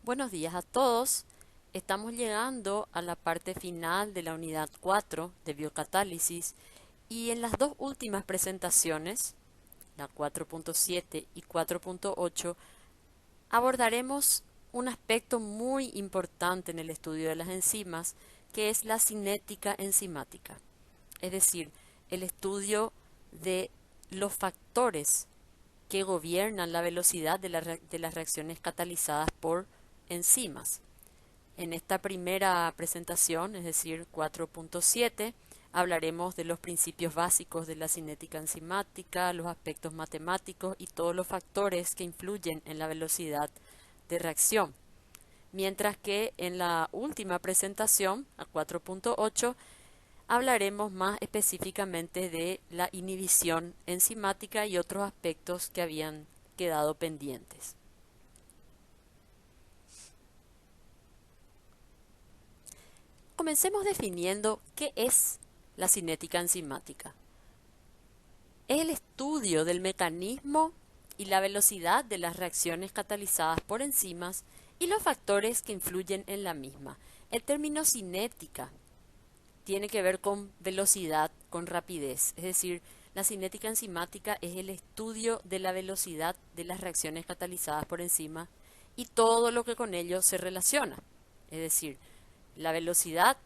Buenos días a todos. Estamos llegando a la parte final de la unidad 4 de biocatálisis y en las dos últimas presentaciones, la 4.7 y 4.8, abordaremos un aspecto muy importante en el estudio de las enzimas, que es la cinética enzimática, es decir, el estudio de los factores que gobiernan la velocidad de las reacciones catalizadas por enzimas. En esta primera presentación, es decir, 4.7, hablaremos de los principios básicos de la cinética enzimática, los aspectos matemáticos y todos los factores que influyen en la velocidad de reacción. Mientras que en la última presentación, a 4.8, hablaremos más específicamente de la inhibición enzimática y otros aspectos que habían quedado pendientes. Comencemos definiendo qué es la cinética enzimática. Es el estudio del mecanismo y la velocidad de las reacciones catalizadas por enzimas y los factores que influyen en la misma. El término cinética tiene que ver con velocidad, con rapidez. Es decir, la cinética enzimática es el estudio de la velocidad de las reacciones catalizadas por enzimas y todo lo que con ello se relaciona. Es decir, la velocidad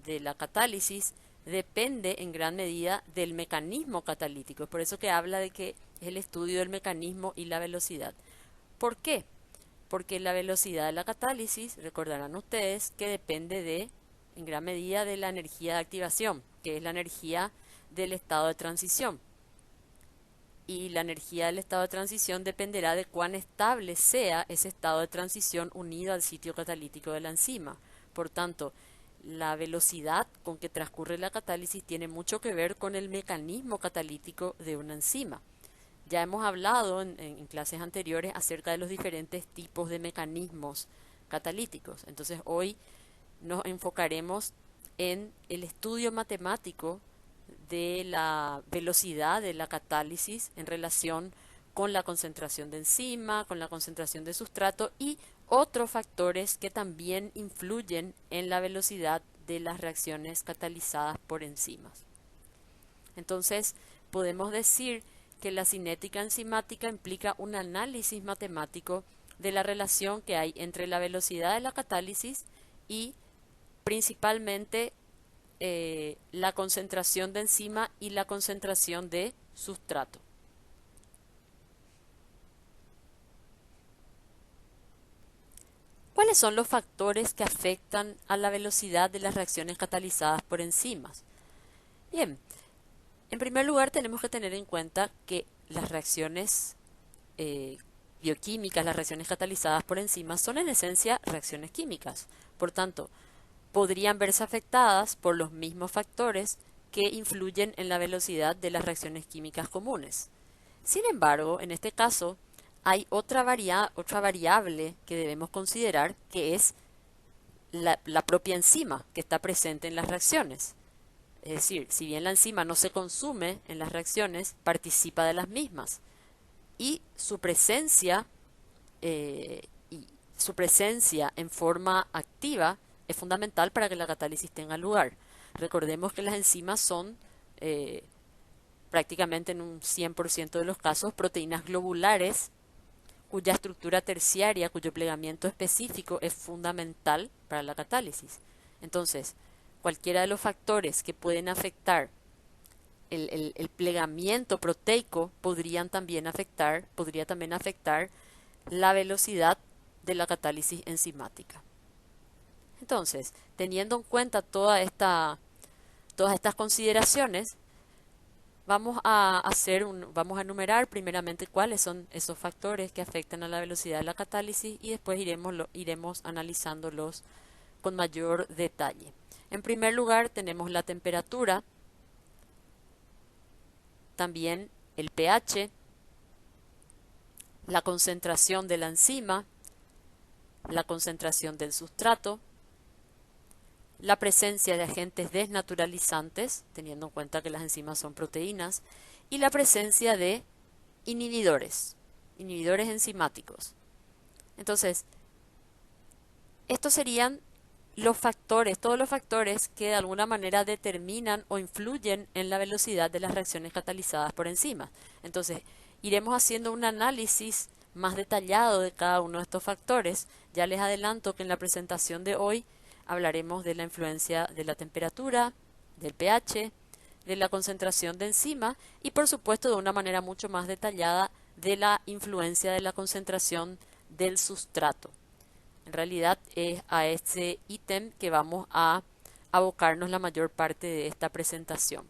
de la catálisis depende en gran medida del mecanismo catalítico. Es por eso que habla de que es el estudio del mecanismo y la velocidad. ¿Por qué? Porque la velocidad de la catálisis, recordarán ustedes, que depende en gran medida de la energía de activación, que es la energía del estado de transición. Y la energía del estado de transición dependerá de cuán estable sea ese estado de transición unido al sitio catalítico de la enzima. Por tanto, la velocidad con que transcurre la catálisis tiene mucho que ver con el mecanismo catalítico de una enzima. Ya hemos hablado en clases anteriores acerca de los diferentes tipos de mecanismos catalíticos. Entonces hoy nos enfocaremos en el estudio matemático de la velocidad de la catálisis en relación con la concentración de enzima, con la concentración de sustrato y otros factores que también influyen en la velocidad de las reacciones catalizadas por enzimas. Entonces, podemos decir que la cinética enzimática implica un análisis matemático de la relación que hay entre la velocidad de la catálisis y principalmente la concentración de enzima y la concentración de sustrato. ¿Cuáles son los factores que afectan a la velocidad de las reacciones catalizadas por enzimas? Bien, en primer lugar tenemos que tener en cuenta que las reacciones bioquímicas, las reacciones catalizadas por enzimas, son en esencia reacciones químicas. Por tanto, podrían verse afectadas por los mismos factores que influyen en la velocidad de las reacciones químicas comunes. Sin embargo, en este caso, hay otra variable que debemos considerar, que es la propia enzima que está presente en las reacciones. Es decir, si bien la enzima no se consume en las reacciones, participa de las mismas. Y eh, su presencia en forma activa es fundamental para que la catálisis tenga lugar. Recordemos que las enzimas son prácticamente en un 100% de los casos proteínas globulares cuya estructura terciaria, cuyo plegamiento específico es fundamental para la catálisis. Entonces, cualquiera de los factores que pueden afectar el plegamiento proteico podría también afectar la velocidad de la catálisis enzimática. Entonces, teniendo en cuenta todas estas consideraciones, vamos a enumerar primeramente cuáles son esos factores que afectan a la velocidad de la catálisis y después iremos analizándolos con mayor detalle. En primer lugar, tenemos la temperatura, también el pH, la concentración de la enzima, la concentración del sustrato, la presencia de agentes desnaturalizantes, teniendo en cuenta que las enzimas son proteínas, y la presencia de inhibidores enzimáticos. Entonces, Estos serían los factores, todos los factores que de alguna manera determinan o influyen en la velocidad de las reacciones catalizadas por enzimas. Entonces, iremos haciendo un análisis más detallado de cada uno de estos factores. Ya les adelanto que en la presentación de hoy hablaremos de la influencia de la temperatura, del pH, de la concentración de enzima y por supuesto de una manera mucho más detallada de la influencia de la concentración del sustrato. En realidad es a este ítem que vamos a abocarnos la mayor parte de esta presentación.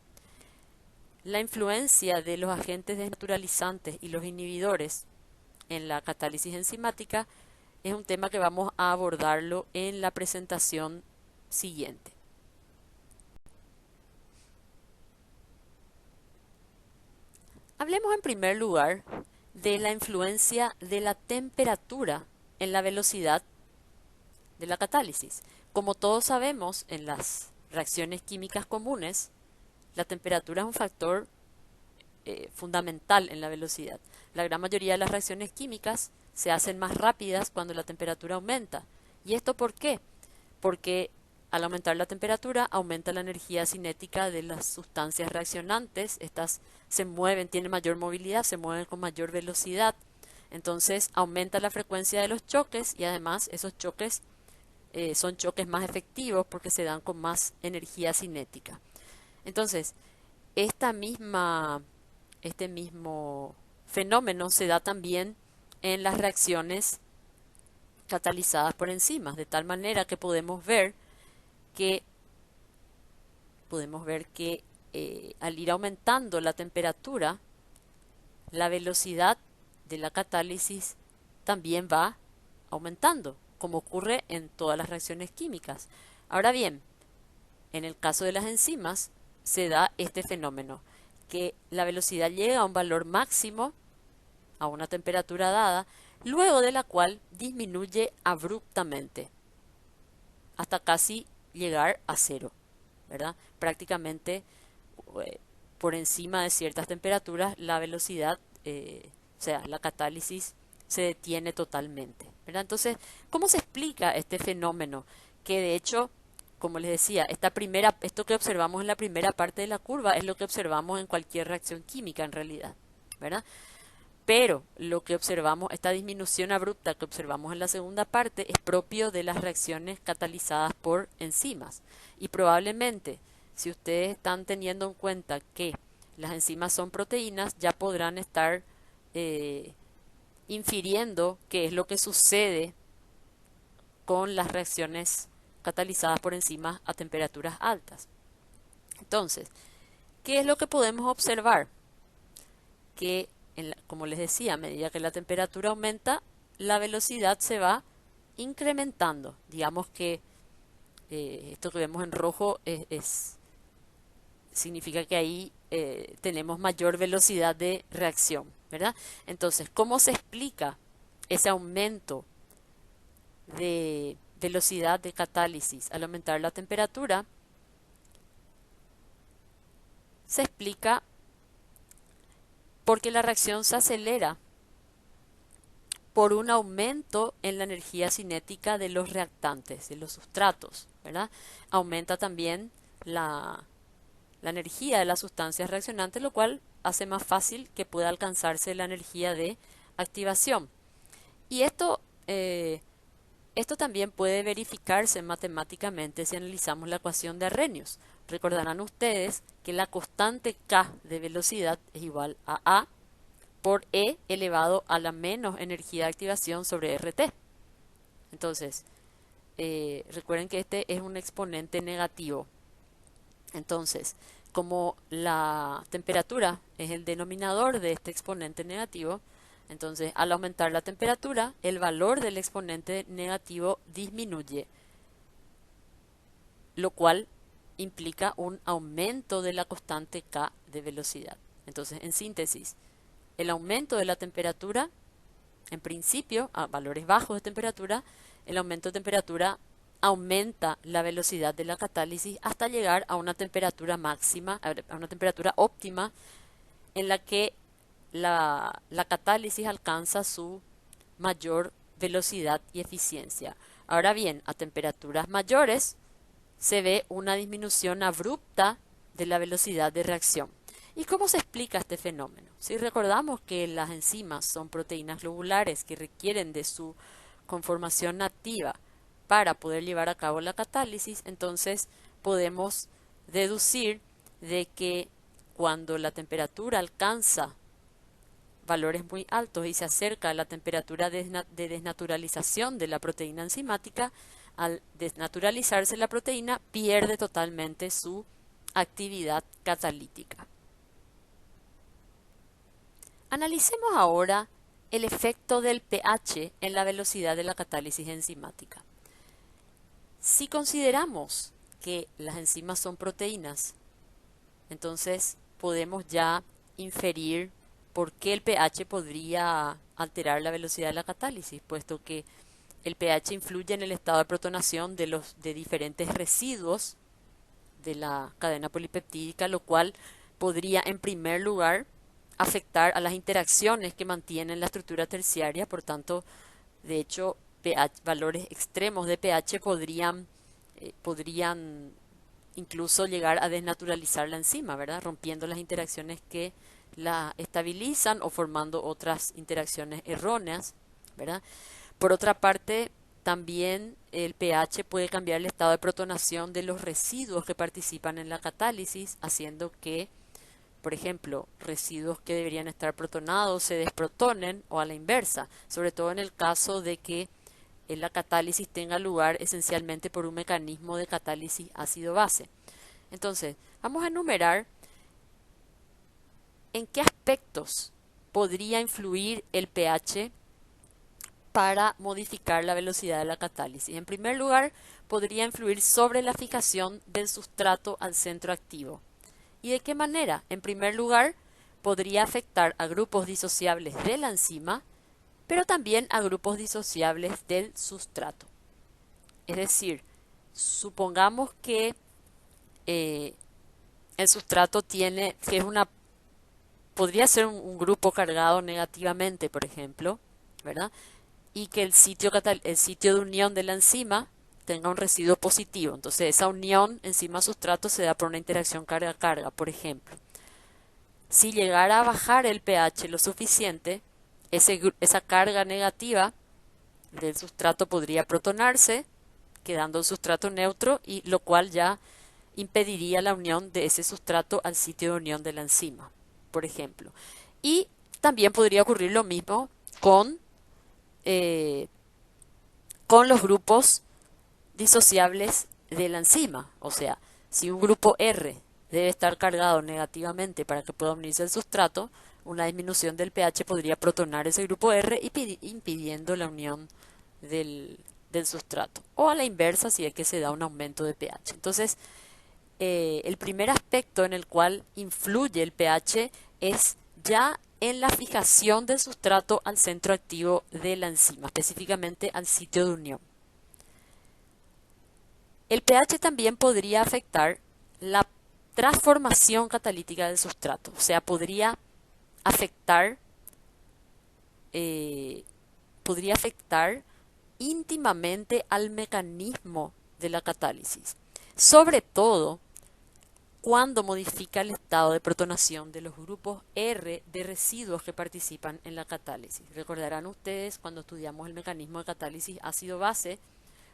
La influencia de los agentes desnaturalizantes y los inhibidores en la catálisis enzimática es un tema que vamos a abordarlo en la presentación siguiente. Hablemos en primer lugar de la influencia de la temperatura en la velocidad de la catálisis. Como todos sabemos, en las reacciones químicas comunes, la temperatura es un factor fundamental en la velocidad. La gran mayoría de las reacciones químicas se hacen más rápidas cuando la temperatura aumenta. ¿Y esto por qué? Porque al aumentar la temperatura aumenta la energía cinética de las sustancias reaccionantes. Estas se mueven, tienen mayor movilidad, se mueven con mayor velocidad. Entonces aumenta la frecuencia de los choques y además esos choques son choques más efectivos porque se dan con más energía cinética. Entonces, este mismo fenómeno se da también en las reacciones catalizadas por enzimas, de tal manera que que al ir aumentando la temperatura, la velocidad de la catálisis también va aumentando, como ocurre en todas las reacciones químicas. Ahora bien, en el caso de las enzimas se da este fenómeno, que la velocidad llega a un valor máximo, a una temperatura dada, luego de la cual disminuye abruptamente, hasta casi llegar a cero, ¿verdad? Prácticamente por encima de ciertas temperaturas la velocidad, o sea, la catálisis se detiene totalmente, ¿verdad? Entonces, ¿cómo se explica este fenómeno? Que de hecho, como les decía, esto que observamos en la primera parte de la curva es lo que observamos en cualquier reacción química en realidad, ¿verdad? Pero lo que observamos, esta disminución abrupta que observamos en la segunda parte, es propio de las reacciones catalizadas por enzimas. Y probablemente, si ustedes están teniendo en cuenta que las enzimas son proteínas, ya podrán estar infiriendo qué es lo que sucede con las reacciones catalizadas por enzimas a temperaturas altas. Entonces, ¿qué es lo que podemos observar? Que, como les decía, a medida que la temperatura aumenta, la velocidad se va incrementando. Digamos que esto que vemos en rojo significa que ahí tenemos mayor velocidad de reacción, ¿verdad? Entonces, ¿cómo se explica ese aumento de velocidad de catálisis al aumentar la temperatura? Se explica porque la reacción se acelera por un aumento en la energía cinética de los reactantes, de los sustratos, ¿verdad? Aumenta también la energía de las sustancias reaccionantes, lo cual hace más fácil que pueda alcanzarse la energía de activación. Y esto también puede verificarse matemáticamente si analizamos la ecuación de Arrhenius. Recordarán ustedes que la constante K de velocidad es igual a A por E elevado a la menos energía de activación sobre RT. Entonces, recuerden que este es un exponente negativo. Entonces, como la temperatura es el denominador de este exponente negativo, entonces al aumentar la temperatura, el valor del exponente negativo disminuye, lo cual implica un aumento de la constante K de velocidad. Entonces, en síntesis, el aumento de la temperatura, en principio, a valores bajos de temperatura, el aumento de temperatura aumenta la velocidad de la catálisis hasta llegar a una temperatura máxima, a una temperatura óptima, en la que la catálisis alcanza su mayor velocidad y eficiencia. Ahora bien, a temperaturas mayores se ve una disminución abrupta de la velocidad de reacción. ¿Y cómo se explica este fenómeno? Si recordamos que las enzimas son proteínas globulares que requieren de su conformación nativa para poder llevar a cabo la catálisis, entonces podemos deducir de que cuando la temperatura alcanza valores muy altos y se acerca a la temperatura de desnaturalización de la proteína enzimática, al desnaturalizarse la proteína pierde totalmente su actividad catalítica. Analicemos ahora el efecto del pH en la velocidad de la catálisis enzimática. Si consideramos que las enzimas son proteínas, entonces podemos ya inferir por qué el pH podría alterar la velocidad de la catálisis, puesto que el pH influye en el estado de protonación de diferentes residuos de la cadena polipeptídica, lo cual podría en primer lugar afectar a las interacciones que mantienen la estructura terciaria. Por tanto, de hecho, valores extremos de pH podrían incluso llegar a desnaturalizar la enzima, ¿verdad? Rompiendo las interacciones que la estabilizan o formando otras interacciones erróneas, ¿verdad? Por otra parte, también el pH puede cambiar el estado de protonación de los residuos que participan en la catálisis, haciendo que, por ejemplo, residuos que deberían estar protonados se desprotonen o a la inversa, sobre todo en el caso de que la catálisis tenga lugar esencialmente por un mecanismo de catálisis ácido-base. Entonces, vamos a enumerar en qué aspectos podría influir el pH para modificar la velocidad de la catálisis. En primer lugar, podría influir sobre la fijación del sustrato al centro activo. ¿Y de qué manera? En primer lugar, podría afectar a grupos disociables de la enzima, pero también a grupos disociables del sustrato. Es decir, supongamos que el sustrato podría ser un grupo cargado negativamente, por ejemplo, ¿verdad? Y que el sitio de unión de la enzima tenga un residuo positivo. Entonces, esa unión enzima-sustrato se da por una interacción carga-carga, por ejemplo. Si llegara a bajar el pH lo suficiente, esa carga negativa del sustrato podría protonarse, quedando el sustrato neutro, y lo cual ya impediría la unión de ese sustrato al sitio de unión de la enzima, por ejemplo. Y también podría ocurrir lo mismo con los grupos disociables de la enzima. O sea, si un grupo R debe estar cargado negativamente para que pueda unirse al sustrato, una disminución del pH podría protonar ese grupo R impidiendo la unión del sustrato. O a la inversa si es que se da un aumento de pH. Entonces, el primer aspecto en el cual influye el pH es ya en la fijación del sustrato al centro activo de la enzima, específicamente al sitio de unión. El pH también podría afectar la transformación catalítica del sustrato, o sea, podría afectar íntimamente al mecanismo de la catálisis, sobre todo cuando modifica el estado de protonación de los grupos R de residuos que participan en la catálisis. Recordarán ustedes cuando estudiamos el mecanismo de catálisis ácido-base,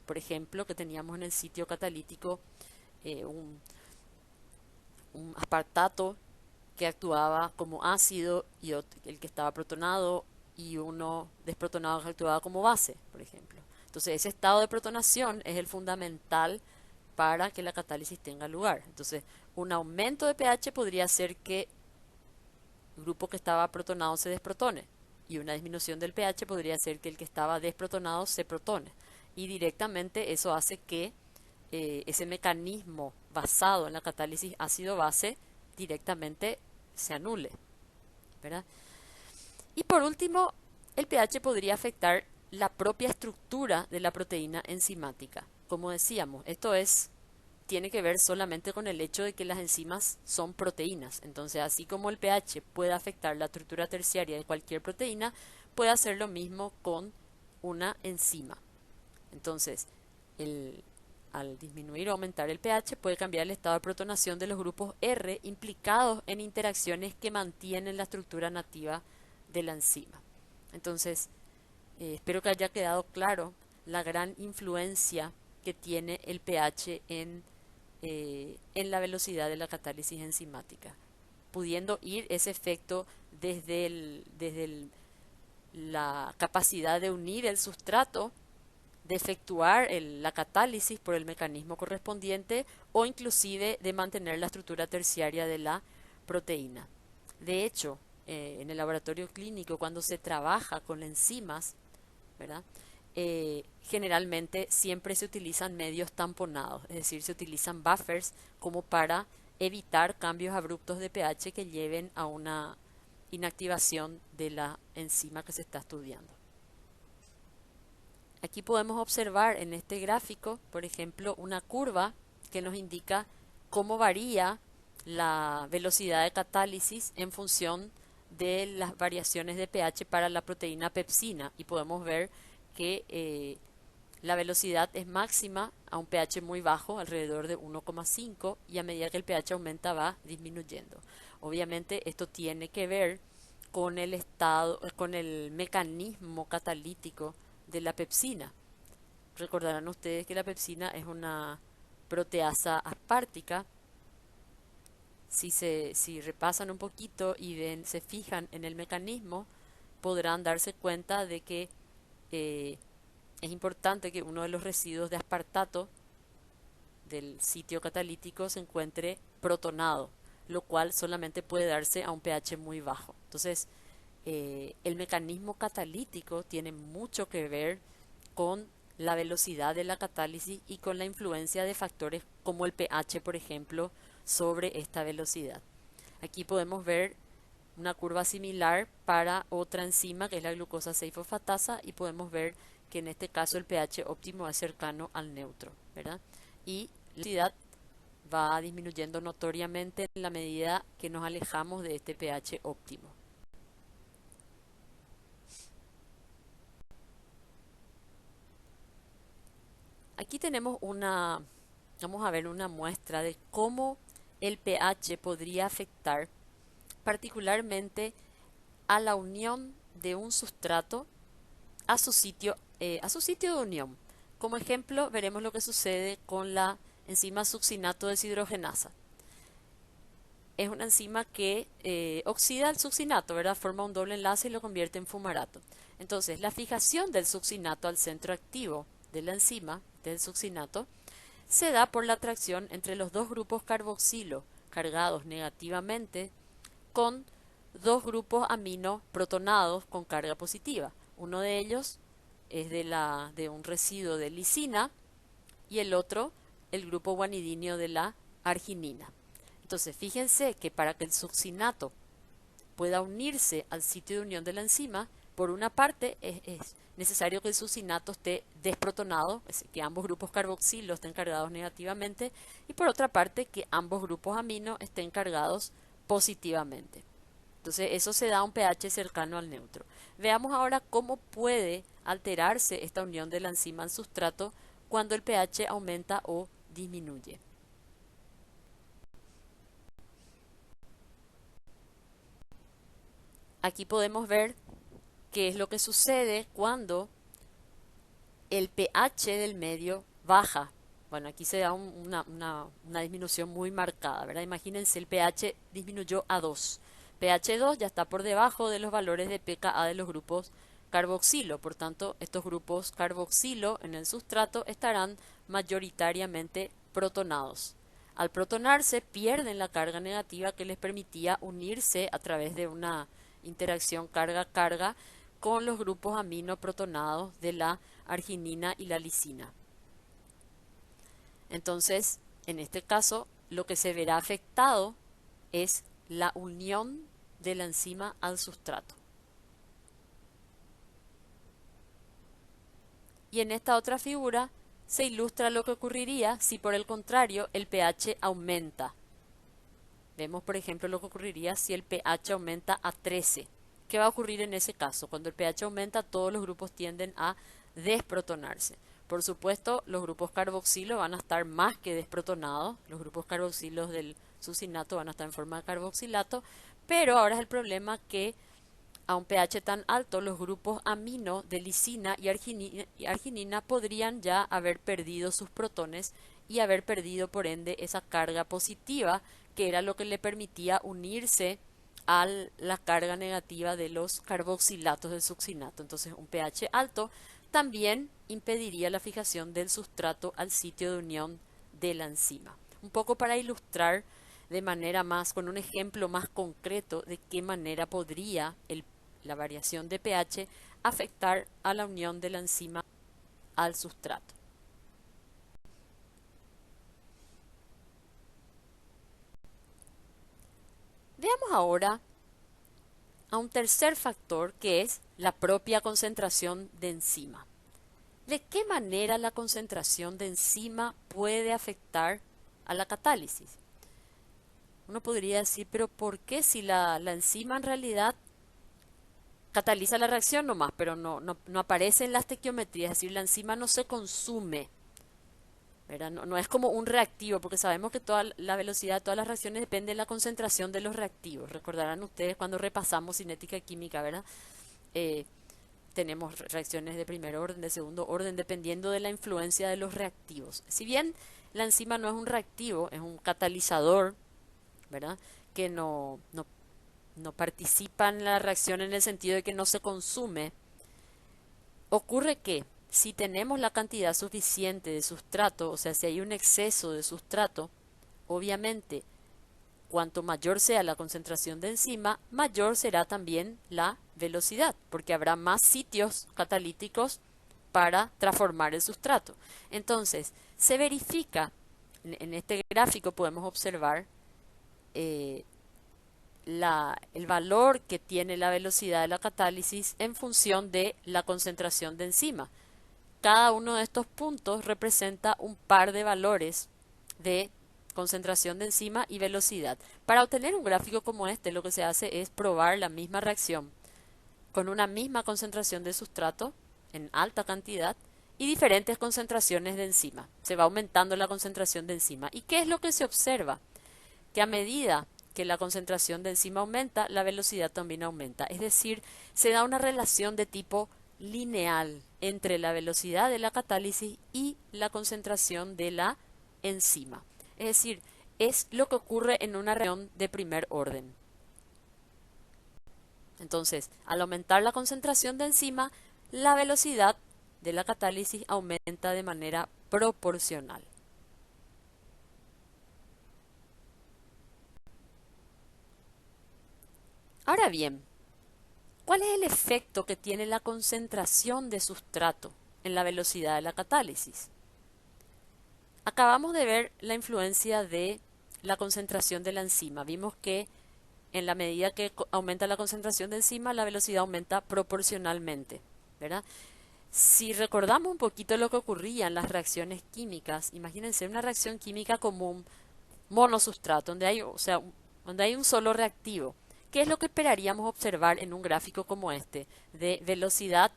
por ejemplo, que teníamos en el sitio catalítico un aspartato que actuaba como ácido y el que estaba protonado, y uno desprotonado que actuaba como base, por ejemplo. Entonces, ese estado de protonación es el fundamental para que la catálisis tenga lugar. Entonces, un aumento de pH podría hacer que el grupo que estaba protonado se desprotone, y una disminución del pH podría hacer que el que estaba desprotonado se protone, y directamente eso hace que ese mecanismo basado en la catálisis ácido-base directamente se anule, ¿verdad? Y por último, el pH podría afectar la propia estructura de la proteína enzimática. Como decíamos, tiene que ver solamente con el hecho de que las enzimas son proteínas. Entonces, así como el pH puede afectar la estructura terciaria de cualquier proteína, puede hacer lo mismo con una enzima. Entonces, al disminuir o aumentar el pH puede cambiar el estado de protonación de los grupos R implicados en interacciones que mantienen la estructura nativa de la enzima. Entonces, espero que haya quedado claro la gran influencia que tiene el pH en la velocidad de la catálisis enzimática, pudiendo ir ese efecto desde la capacidad de unir el sustrato, de efectuar la catálisis por el mecanismo correspondiente o inclusive de mantener la estructura terciaria de la proteína. De hecho, en el laboratorio clínico, cuando se trabaja con enzimas, ¿verdad? Generalmente siempre se utilizan medios tamponados, es decir, se utilizan buffers como para evitar cambios abruptos de pH que lleven a una inactivación de la enzima que se está estudiando. Aquí podemos observar en este gráfico, por ejemplo, una curva que nos indica cómo varía la velocidad de catálisis en función de las variaciones de pH para la proteína pepsina, y podemos ver que la velocidad es máxima a un pH muy bajo, alrededor de 1,5, y a medida que el pH aumenta va disminuyendo. Obviamente esto tiene que ver con con el mecanismo catalítico de la pepsina. Recordarán ustedes que la pepsina es una proteasa aspartica. Si repasan un poquito y se fijan en el mecanismo, podrán darse cuenta de que es importante que uno de los residuos de aspartato del sitio catalítico se encuentre protonado, lo cual solamente puede darse a un pH muy bajo. Entonces, el mecanismo catalítico tiene mucho que ver con la velocidad de la catálisis y con la influencia de factores como el pH, por ejemplo, sobre esta velocidad. Aquí podemos ver una curva similar para otra enzima que es la glucosa 6-fosfatasa, y podemos ver que en este caso el pH óptimo es cercano al neutro, ¿verdad? Y la velocidad va disminuyendo notoriamente en la medida que nos alejamos de este pH óptimo. Aquí tenemos vamos a ver una muestra de cómo el pH podría afectar particularmente a la unión de un sustrato a su sitio de unión. Como ejemplo, veremos lo que sucede con la enzima succinato deshidrogenasa. Es una enzima que oxida el succinato, ¿verdad? Forma un doble enlace y lo convierte en fumarato. Entonces, la fijación del succinato al centro activo de la enzima, del succinato, se da por la atracción entre los dos grupos carboxilo cargados negativamente con dos grupos amino protonados con carga positiva. Uno de ellos es de un residuo de lisina y el otro el grupo guanidinio de la arginina. Entonces, fíjense que para que el succinato pueda unirse al sitio de unión de la enzima, por una parte es necesario que el succinato esté desprotonado, es decir, que ambos grupos carboxilo estén cargados negativamente, y por otra parte que ambos grupos amino estén cargados positivamente. Entonces eso se da a un pH cercano al neutro. Veamos ahora cómo puede alterarse esta unión de la enzima al sustrato cuando el pH aumenta o disminuye. Aquí podemos ver qué es lo que sucede cuando el pH del medio baja. Bueno, aquí se da una disminución muy marcada, ¿verdad? Imagínense, el pH disminuyó a 2. pH 2 ya está por debajo de los valores de pKa de los grupos carboxilo. Por tanto, estos grupos carboxilo en el sustrato estarán mayoritariamente protonados. Al protonarse, pierden la carga negativa que les permitía unirse a través de una interacción carga-carga con los grupos amino protonados de la arginina y la lisina. Entonces, en este caso, lo que se verá afectado es la unión de la enzima al sustrato. Y en esta otra figura se ilustra lo que ocurriría si por el contrario el pH aumenta. Vemos, por ejemplo, lo que ocurriría si el pH aumenta a 13. ¿Qué va a ocurrir en ese caso? Cuando el pH aumenta, todos los grupos tienden a desprotonarse. Por supuesto, los grupos carboxilo van a estar más que desprotonados, los grupos carboxilos del succinato van a estar en forma de carboxilato, pero ahora es el problema que a un pH tan alto los grupos amino de lisina y arginina podrían ya haber perdido sus protones y haber perdido por ende esa carga positiva que era lo que le permitía unirse a la carga negativa de los carboxilatos del succinato. Entonces un pH alto también impediría la fijación del sustrato al sitio de unión de la enzima. Un poco para ilustrar de manera más, con un ejemplo más concreto de qué manera podría la variación de pH afectar a la unión de la enzima al sustrato. Veamos ahora a un tercer factor que es la propia concentración de enzima. ¿De qué manera la concentración de enzima puede afectar a la catálisis? Uno podría decir, pero ¿por qué si la enzima en realidad cataliza la reacción nomás, pero no aparece en la estequiometría? Es decir, la enzima no se consume, ¿verdad? No es como un reactivo, porque sabemos que toda la velocidad de todas las reacciones depende de la concentración de los reactivos. Recordarán ustedes cuando repasamos cinética química, ¿verdad? Tenemos reacciones de primer orden, de segundo orden, dependiendo de la influencia de los reactivos. Si bien la enzima no es un reactivo, es un catalizador, ¿verdad? Que no participa en la reacción en el sentido de que no se consume. Ocurre que si tenemos la cantidad suficiente de sustrato, o sea, si hay un exceso de sustrato, obviamente, cuanto mayor sea la concentración de enzima, mayor será también la velocidad, porque habrá más sitios catalíticos para transformar el sustrato. Entonces, se verifica, en este gráfico podemos observar el valor que tiene la velocidad de la catálisis en función de la concentración de enzima. Cada uno de estos puntos representa un par de valores de concentración de enzima y velocidad. Para obtener un gráfico como este, lo que se hace es probar la misma reacción con una misma concentración de sustrato en alta cantidad y diferentes concentraciones de enzima. Se va aumentando la concentración de enzima. ¿Y qué es lo que se observa? Que a medida que la concentración de enzima aumenta, la velocidad también aumenta. Es decir, se da una relación de tipo lineal entre la velocidad de la catálisis y la concentración de la enzima. Es decir, es lo que ocurre en una reacción de primer orden. Entonces, al aumentar la concentración de enzima, la velocidad de la catálisis aumenta de manera proporcional. Ahora bien, ¿cuál es el efecto que tiene la concentración de sustrato en la velocidad de la catálisis? Acabamos de ver la influencia de la concentración de la enzima. Vimos que en la medida que aumenta la concentración de enzima, la velocidad aumenta proporcionalmente, ¿verdad? Si recordamos un poquito lo que ocurría en las reacciones químicas, imagínense una reacción química común, monosustrato, donde hay un solo reactivo. ¿Qué es lo que esperaríamos observar en un gráfico como este, de velocidad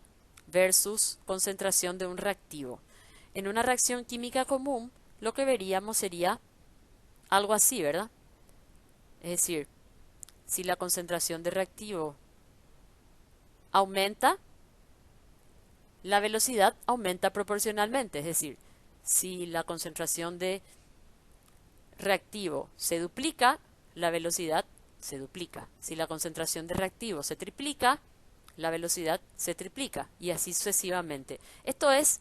versus concentración de un reactivo? En una reacción química común, lo que veríamos sería algo así, ¿verdad? Es decir, si la concentración de reactivo aumenta, la velocidad aumenta proporcionalmente. Es decir, si la concentración de reactivo se duplica, la velocidad se duplica. Si la concentración de reactivo se triplica, la velocidad se triplica y así sucesivamente. Esto es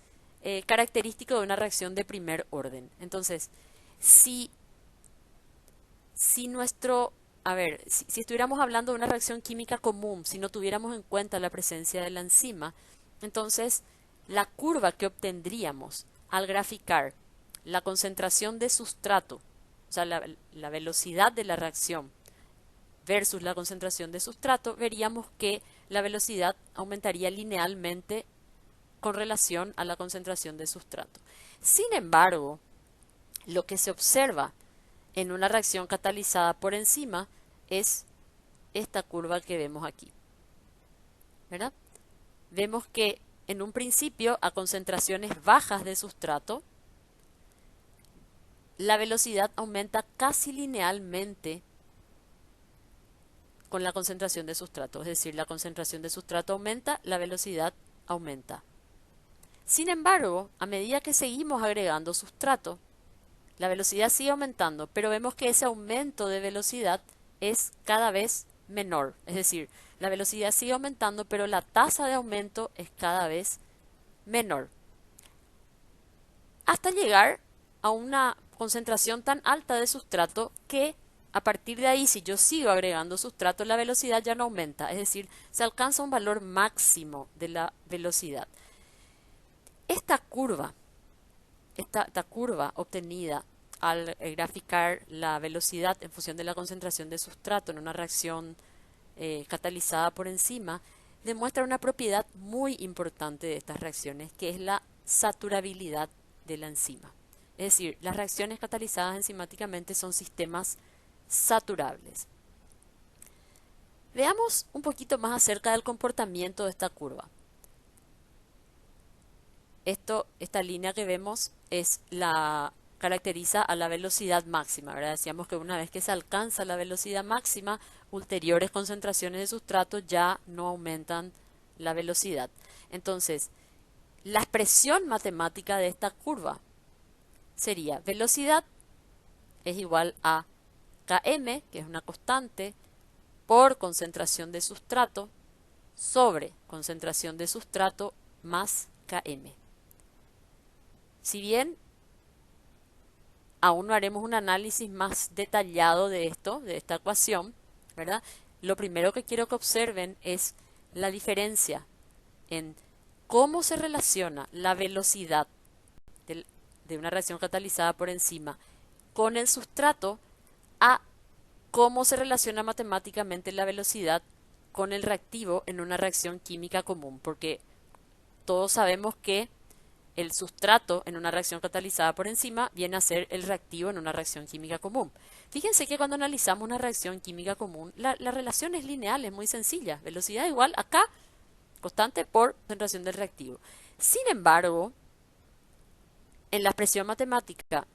característico de una reacción de primer orden. Entonces, si estuviéramos hablando de una reacción química común, si no tuviéramos en cuenta la presencia de la enzima, entonces la curva que obtendríamos al graficar la concentración de sustrato, o sea, la velocidad de la reacción versus la concentración de sustrato, veríamos que la velocidad aumentaría linealmente con relación a la concentración de sustrato. Sin embargo, lo que se observa en una reacción catalizada por enzima es esta curva que vemos aquí, ¿verdad? Vemos que en un principio a concentraciones bajas de sustrato, la velocidad aumenta casi linealmente con la concentración de sustrato. Es decir, la concentración de sustrato aumenta, la velocidad aumenta. Sin embargo, a medida que seguimos agregando sustrato, la velocidad sigue aumentando, pero vemos que ese aumento de velocidad es cada vez menor. Es decir, la velocidad sigue aumentando, pero la tasa de aumento es cada vez menor. Hasta llegar a una concentración tan alta de sustrato que a partir de ahí, si yo sigo agregando sustrato, la velocidad ya no aumenta. Es decir, se alcanza un valor máximo de la velocidad. Esta curva obtenida al graficar la velocidad en función de la concentración de sustrato en una reacción catalizada por enzima, demuestra una propiedad muy importante de estas reacciones, que es la saturabilidad de la enzima. Es decir, las reacciones catalizadas enzimáticamente son sistemas saturables. Veamos un poquito más acerca del comportamiento de esta curva. Esta línea que vemos caracteriza a la velocidad máxima, ¿verdad? Decíamos que una vez que se alcanza la velocidad máxima, ulteriores concentraciones de sustrato ya no aumentan la velocidad. Entonces, la expresión matemática de esta curva sería velocidad es igual a Km, que es una constante, por concentración de sustrato sobre concentración de sustrato más Km. Si bien aún no haremos un análisis más detallado de esta ecuación, ¿verdad? Lo primero que quiero que observen es la diferencia en cómo se relaciona la velocidad de una reacción catalizada por enzima con el sustrato a cómo se relaciona matemáticamente la velocidad con el reactivo en una reacción química común, porque todos sabemos que el sustrato en una reacción catalizada por enzima viene a ser el reactivo en una reacción química común. Fíjense que cuando analizamos una reacción química común, la relación es lineal, es muy sencilla. Velocidad igual acá, constante por concentración del reactivo. Sin embargo, en la expresión matemática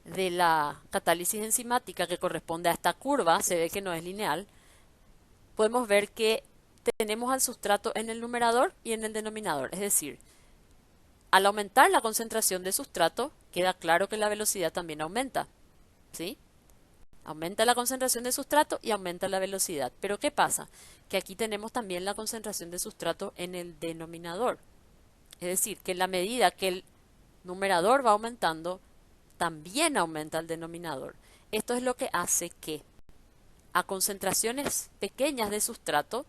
de la catálisis enzimática que corresponde a esta curva, se ve que no es lineal, podemos ver que tenemos al sustrato en el numerador y en el denominador. Es decir, al aumentar la concentración de sustrato, queda claro que la velocidad también aumenta, ¿sí? Aumenta la concentración de sustrato y aumenta la velocidad. Pero ¿qué pasa? Que aquí tenemos también la concentración de sustrato en el denominador. Es decir, que en la medida que el numerador va aumentando, también aumenta el denominador. Esto es lo que hace que a concentraciones pequeñas de sustrato,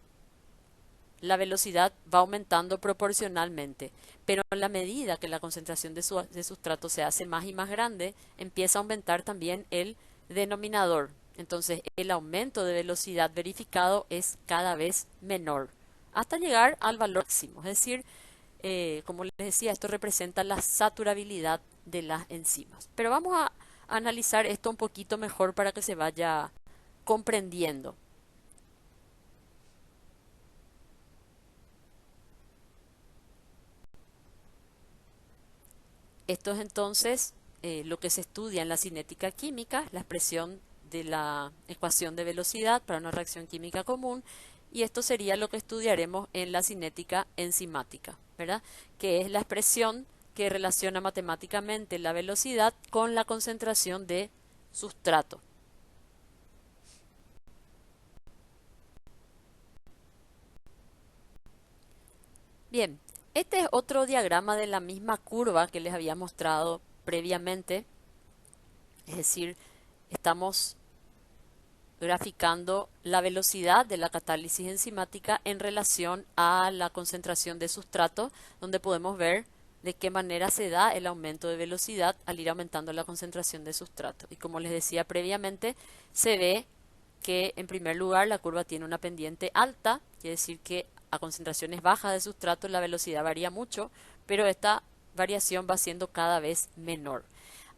la velocidad va aumentando proporcionalmente, pero en la medida que la concentración de sustrato se hace más y más grande, empieza a aumentar también el denominador. Entonces el aumento de velocidad verificado es cada vez menor, hasta llegar al valor máximo. Es decir, como les decía, esto representa la saturabilidad de las enzimas. Pero vamos a analizar esto un poquito mejor para que se vaya comprendiendo. Esto es entonces lo que se estudia en la cinética química, la expresión de la ecuación de velocidad para una reacción química común, y esto sería lo que estudiaremos en la cinética enzimática, ¿verdad? Que es la expresión que relaciona matemáticamente la velocidad con la concentración de sustrato. Bien, este es otro diagrama de la misma curva que les había mostrado previamente. Es decir, estamos graficando la velocidad de la catálisis enzimática en relación a la concentración de sustrato, donde podemos ver de qué manera se da el aumento de velocidad al ir aumentando la concentración de sustrato. Y como les decía previamente, se ve que en primer lugar la curva tiene una pendiente alta, quiere decir que a concentraciones bajas de sustrato la velocidad varía mucho, pero esta variación va siendo cada vez menor.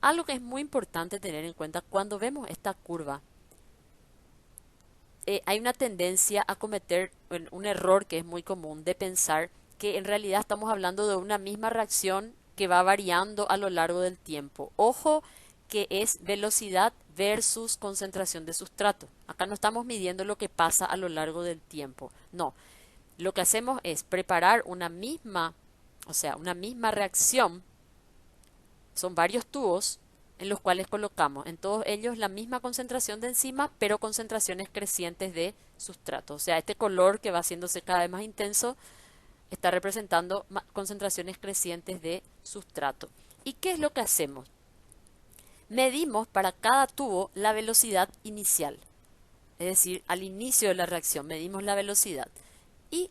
Algo que es muy importante tener en cuenta cuando vemos esta curva, hay una tendencia a cometer un error que es muy común de pensar que en realidad estamos hablando de una misma reacción que va variando a lo largo del tiempo. Ojo que es velocidad versus concentración de sustrato. Acá no estamos midiendo lo que pasa a lo largo del tiempo. No, lo que hacemos es preparar una misma, o sea, una misma reacción. Son varios tubos en los cuales colocamos en todos ellos la misma concentración de enzima, pero concentraciones crecientes de sustrato. O sea, este color que va haciéndose cada vez más intenso está representando concentraciones crecientes de sustrato. ¿Y qué es lo que hacemos? Medimos para cada tubo la velocidad inicial, es decir, al inicio de la reacción medimos la velocidad y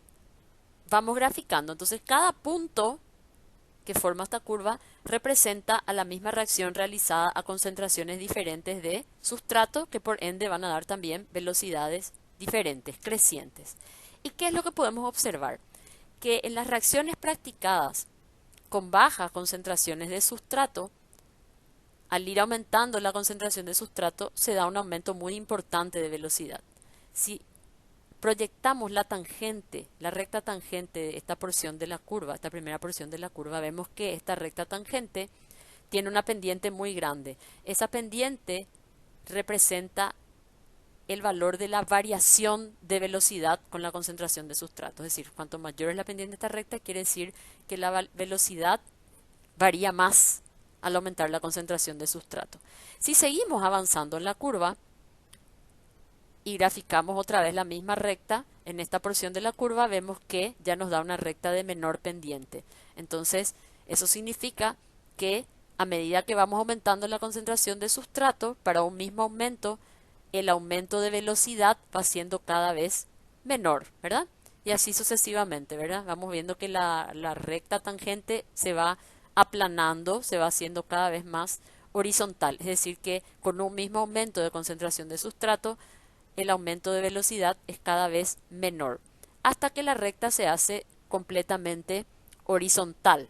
vamos graficando. Entonces cada punto que forma esta curva representa a la misma reacción realizada a concentraciones diferentes de sustrato, que por ende van a dar también velocidades diferentes, crecientes. ¿Y qué es lo que podemos observar? Que en las reacciones practicadas con bajas concentraciones de sustrato, al ir aumentando la concentración de sustrato, se da un aumento muy importante de velocidad. Si proyectamos la tangente, la recta tangente de esta porción de la curva, esta primera porción de la curva, vemos que esta recta tangente tiene una pendiente muy grande. Esa pendiente representa el valor de la variación de velocidad con la concentración de sustrato. Es decir, cuanto mayor es la pendiente de esta recta, quiere decir que la velocidad varía más al aumentar la concentración de sustrato. Si seguimos avanzando en la curva y graficamos otra vez la misma recta, en esta porción de la curva vemos que ya nos da una recta de menor pendiente. Entonces, eso significa que a medida que vamos aumentando la concentración de sustrato, para un mismo aumento, el aumento de velocidad va siendo cada vez menor, ¿verdad? Y así sucesivamente, ¿verdad? Vamos viendo que la recta tangente se va aplanando, se va haciendo cada vez más horizontal. Es decir, que con un mismo aumento de concentración de sustrato, el aumento de velocidad es cada vez menor, hasta que la recta se hace completamente horizontal,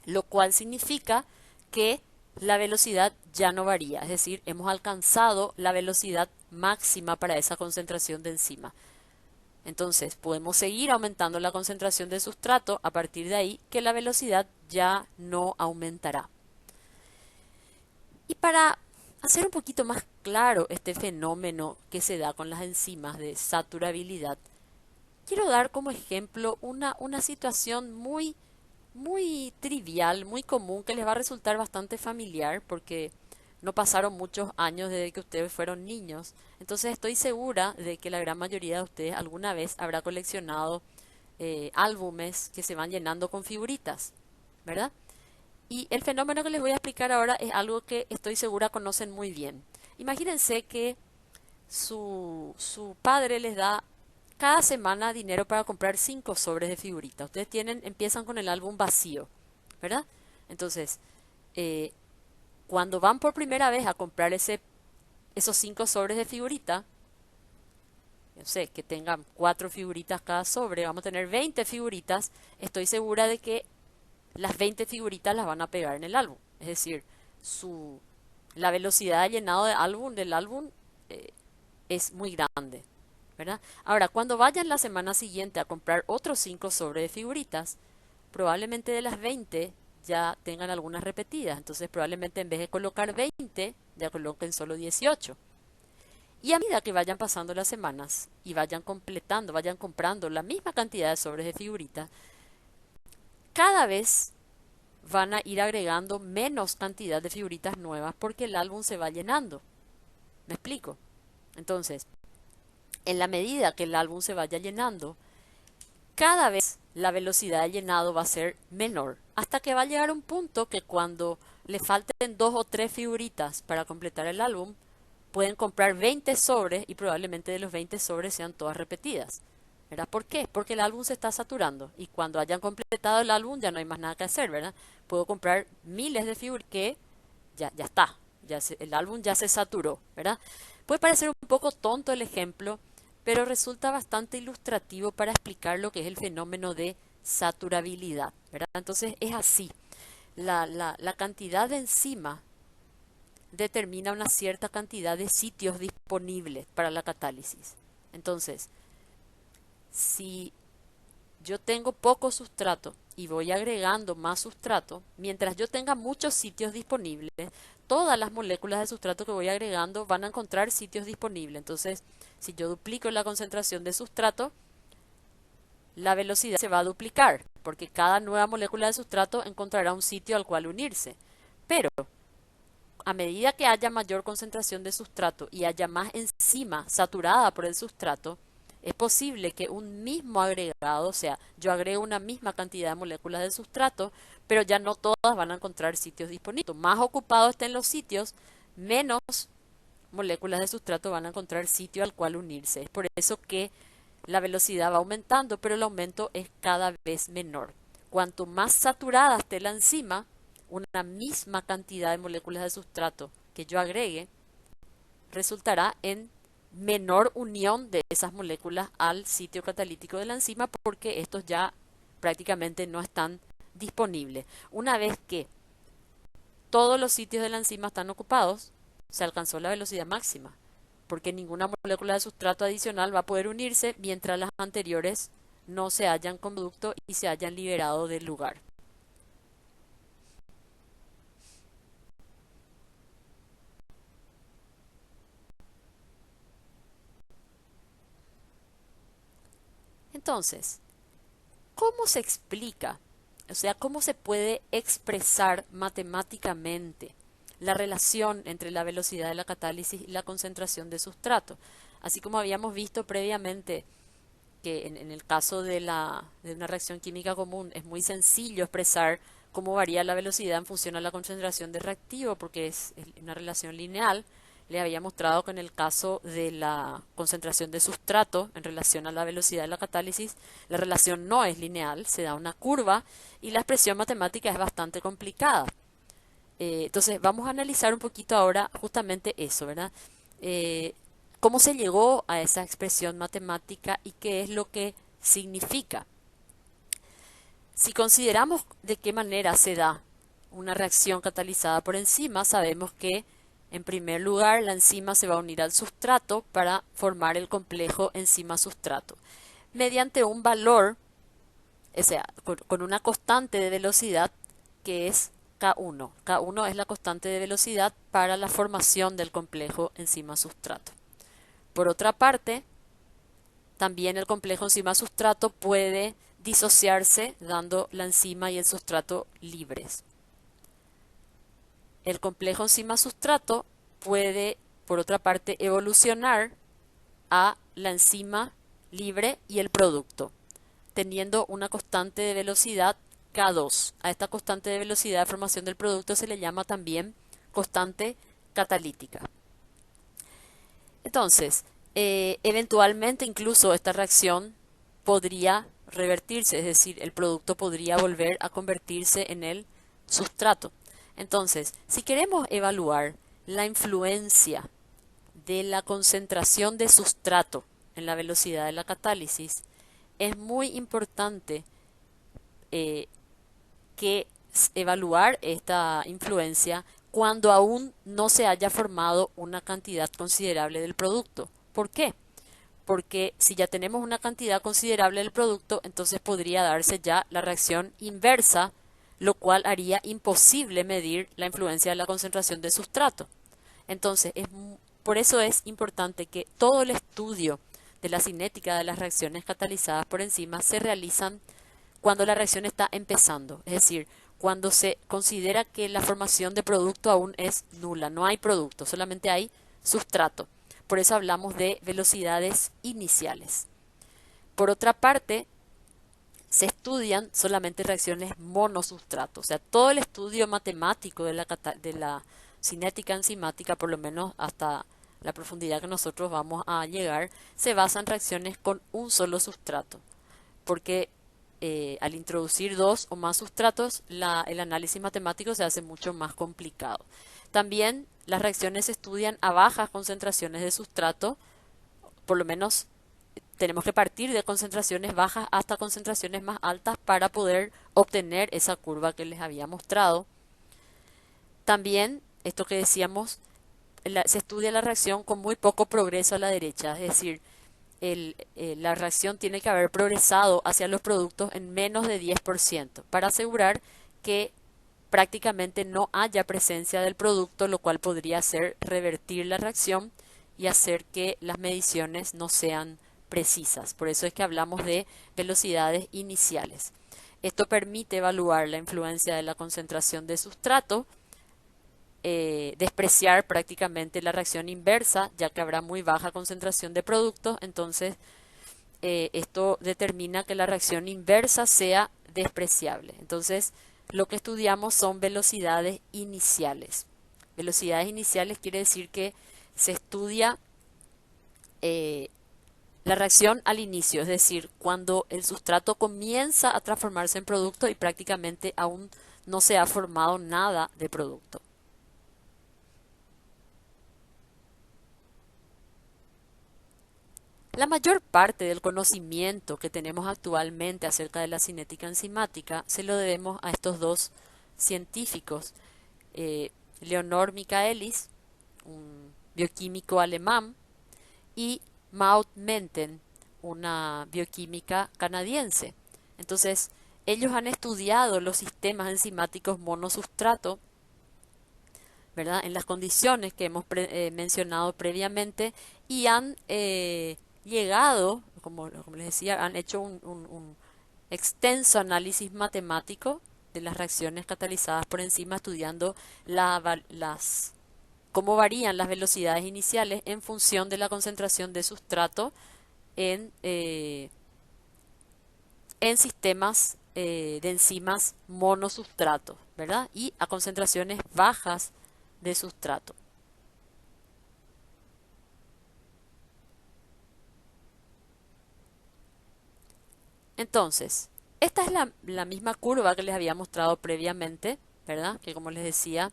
lo cual significa que la velocidad ya no varía, es decir, hemos alcanzado la velocidad máxima para esa concentración de enzima. Entonces podemos seguir aumentando la concentración de sustrato a partir de ahí, que la velocidad ya no aumentará. Y para hacer un poquito más claro este fenómeno que se da con las enzimas de saturabilidad, quiero dar como ejemplo una situación muy trivial, muy común, que les va a resultar bastante familiar porque no pasaron muchos años desde que ustedes fueron niños. Entonces estoy segura de que la gran mayoría de ustedes alguna vez habrá coleccionado álbumes que se van llenando con figuritas, ¿verdad? Y el fenómeno que les voy a explicar ahora es algo que estoy segura conocen muy bien. Imagínense que su padre les da cada semana dinero para comprar 5 sobres de figuritas. Ustedes empiezan con el álbum vacío, ¿verdad? Entonces, eh, cuando van por primera vez a comprar esos 5 sobres de figurita, no sé, que tengan 4 figuritas cada sobre, vamos a tener 20 figuritas, estoy segura de que las 20 figuritas las van a pegar en el álbum. Es decir, la velocidad de llenado del álbum es muy grande, ¿verdad? Ahora, cuando vayan la semana siguiente a comprar otros 5 sobres de figuritas, probablemente de las 20 ya tengan algunas repetidas. Entonces, probablemente en vez de colocar 20, ya coloquen solo 18. Y a medida que vayan pasando las semanas y vayan completando, vayan comprando la misma cantidad de sobres de figuritas, cada vez van a ir agregando menos cantidad de figuritas nuevas porque el álbum se va llenando. ¿Me explico? Entonces, en la medida que el álbum se vaya llenando, cada vez la velocidad de llenado va a ser menor, hasta que va a llegar un punto que cuando le falten 2 o 3 figuritas para completar el álbum, pueden comprar 20 sobres y probablemente de los 20 sobres sean todas repetidas. ¿Verdad? ¿Por qué? Porque el álbum se está saturando y cuando hayan completado el álbum ya no hay más nada que hacer, ¿verdad? Puedo comprar miles de figuras que ya está, el álbum ya se saturó, ¿verdad? Puede parecer un poco tonto el ejemplo, pero resulta bastante ilustrativo para explicar lo que es el fenómeno de saturabilidad, ¿verdad? Entonces es así, la cantidad de enzima determina una cierta cantidad de sitios disponibles para la catálisis. Entonces, si yo tengo poco sustrato y voy agregando más sustrato, mientras yo tenga muchos sitios disponibles, todas las moléculas de sustrato que voy agregando van a encontrar sitios disponibles. Entonces, si yo duplico la concentración de sustrato, la velocidad se va a duplicar, porque cada nueva molécula de sustrato encontrará un sitio al cual unirse. Pero a medida que haya mayor concentración de sustrato y haya más enzima saturada por el sustrato, es posible que un mismo agregado, o sea, yo agrego una misma cantidad de moléculas de sustrato, pero ya no todas van a encontrar sitios disponibles. Más ocupados estén los sitios, menos moléculas de sustrato van a encontrar sitio al cual unirse. Es por eso que la velocidad va aumentando, pero el aumento es cada vez menor. Cuanto más saturada esté la enzima, una misma cantidad de moléculas de sustrato que yo agregue resultará en menor unión de esas moléculas al sitio catalítico de la enzima, porque estos ya prácticamente no están disponibles. Una vez que todos los sitios de la enzima están ocupados, se alcanzó la velocidad máxima, porque ninguna molécula de sustrato adicional va a poder unirse mientras las anteriores no se hayan conducto y se hayan liberado del lugar. Entonces, ¿cómo se explica? O sea, ¿cómo se puede expresar matemáticamente la relación entre la velocidad de la catálisis y la concentración de sustrato? Así como habíamos visto previamente que en el caso de una reacción química común es muy sencillo expresar cómo varía la velocidad en función a la concentración de reactivo, porque es una relación lineal. Le había mostrado que en el caso de la concentración de sustrato en relación a la velocidad de la catálisis, la relación no es lineal, se da una curva y la expresión matemática es bastante complicada. Entonces vamos a analizar un poquito ahora justamente eso, ¿verdad? Cómo se llegó a esa expresión matemática y qué es lo que significa. Si consideramos de qué manera se da una reacción catalizada por enzima, sabemos que en primer lugar la enzima se va a unir al sustrato para formar el complejo enzima-sustrato mediante un valor, o sea, con una constante de velocidad que es K1. K1 es la constante de velocidad para la formación del complejo enzima-sustrato. Por otra parte, también el complejo enzima-sustrato puede disociarse dando la enzima y el sustrato libres. El complejo enzima-sustrato puede, por otra parte, evolucionar a la enzima libre y el producto, teniendo una constante de velocidad K2. A esta constante de velocidad de formación del producto se le llama también constante catalítica. Entonces, eventualmente incluso esta reacción podría revertirse, es decir, el producto podría volver a convertirse en el sustrato. Entonces, si queremos evaluar la influencia de la concentración de sustrato en la velocidad de la catálisis, es muy importante que evaluar esta influencia cuando aún no se haya formado una cantidad considerable del producto. ¿Por qué? Porque si ya tenemos una cantidad considerable del producto, entonces podría darse ya la reacción inversa, lo cual haría imposible medir la influencia de la concentración de sustrato. Entonces, por eso es importante que todo el estudio de la cinética de las reacciones catalizadas por enzimas se realizan cuando la reacción está empezando, es decir, cuando se considera que la formación de producto aún es nula, no hay producto, solamente hay sustrato. Por eso hablamos de velocidades iniciales. Por otra parte, se estudian solamente reacciones monosustrato, o sea, todo el estudio matemático de la cinética enzimática, por lo menos hasta la profundidad que nosotros vamos a llegar, se basa en reacciones con un solo sustrato, porque al introducir dos o más sustratos, el análisis matemático se hace mucho más complicado. También las reacciones se estudian a bajas concentraciones de sustrato, por lo menos tenemos que partir de concentraciones bajas hasta concentraciones más altas para poder obtener esa curva que les había mostrado. También, esto que decíamos, se estudia la reacción con muy poco progreso a la derecha, es decir, la reacción tiene que haber progresado hacia los productos en menos de 10% para asegurar que prácticamente no haya presencia del producto, lo cual podría hacer revertir la reacción y hacer que las mediciones no sean precisas. Por eso es que hablamos de velocidades iniciales. Esto permite evaluar la influencia de la concentración de sustrato, despreciar prácticamente la reacción inversa, ya que habrá muy baja concentración de productos, entonces esto determina que la reacción inversa sea despreciable. Entonces, lo que estudiamos son velocidades iniciales. Velocidades iniciales quiere decir que se estudia la reacción al inicio, es decir, cuando el sustrato comienza a transformarse en producto y prácticamente aún no se ha formado nada de producto. La mayor parte del conocimiento que tenemos actualmente acerca de la cinética enzimática se lo debemos a estos dos científicos, Leonor Michaelis, un bioquímico alemán, y Maud Menten, una bioquímica canadiense. Entonces, ellos han estudiado los sistemas enzimáticos monosustrato, ¿verdad?, en las condiciones que hemos mencionado previamente y han llegado, como les decía, han hecho un extenso análisis matemático de las reacciones catalizadas por enzimas, estudiando cómo varían las velocidades iniciales en función de la concentración de sustrato en sistemas de enzimas monosustrato, ¿verdad? Y a concentraciones bajas de sustrato. Entonces, esta es la misma curva que les había mostrado previamente, ¿verdad? Que como les decía,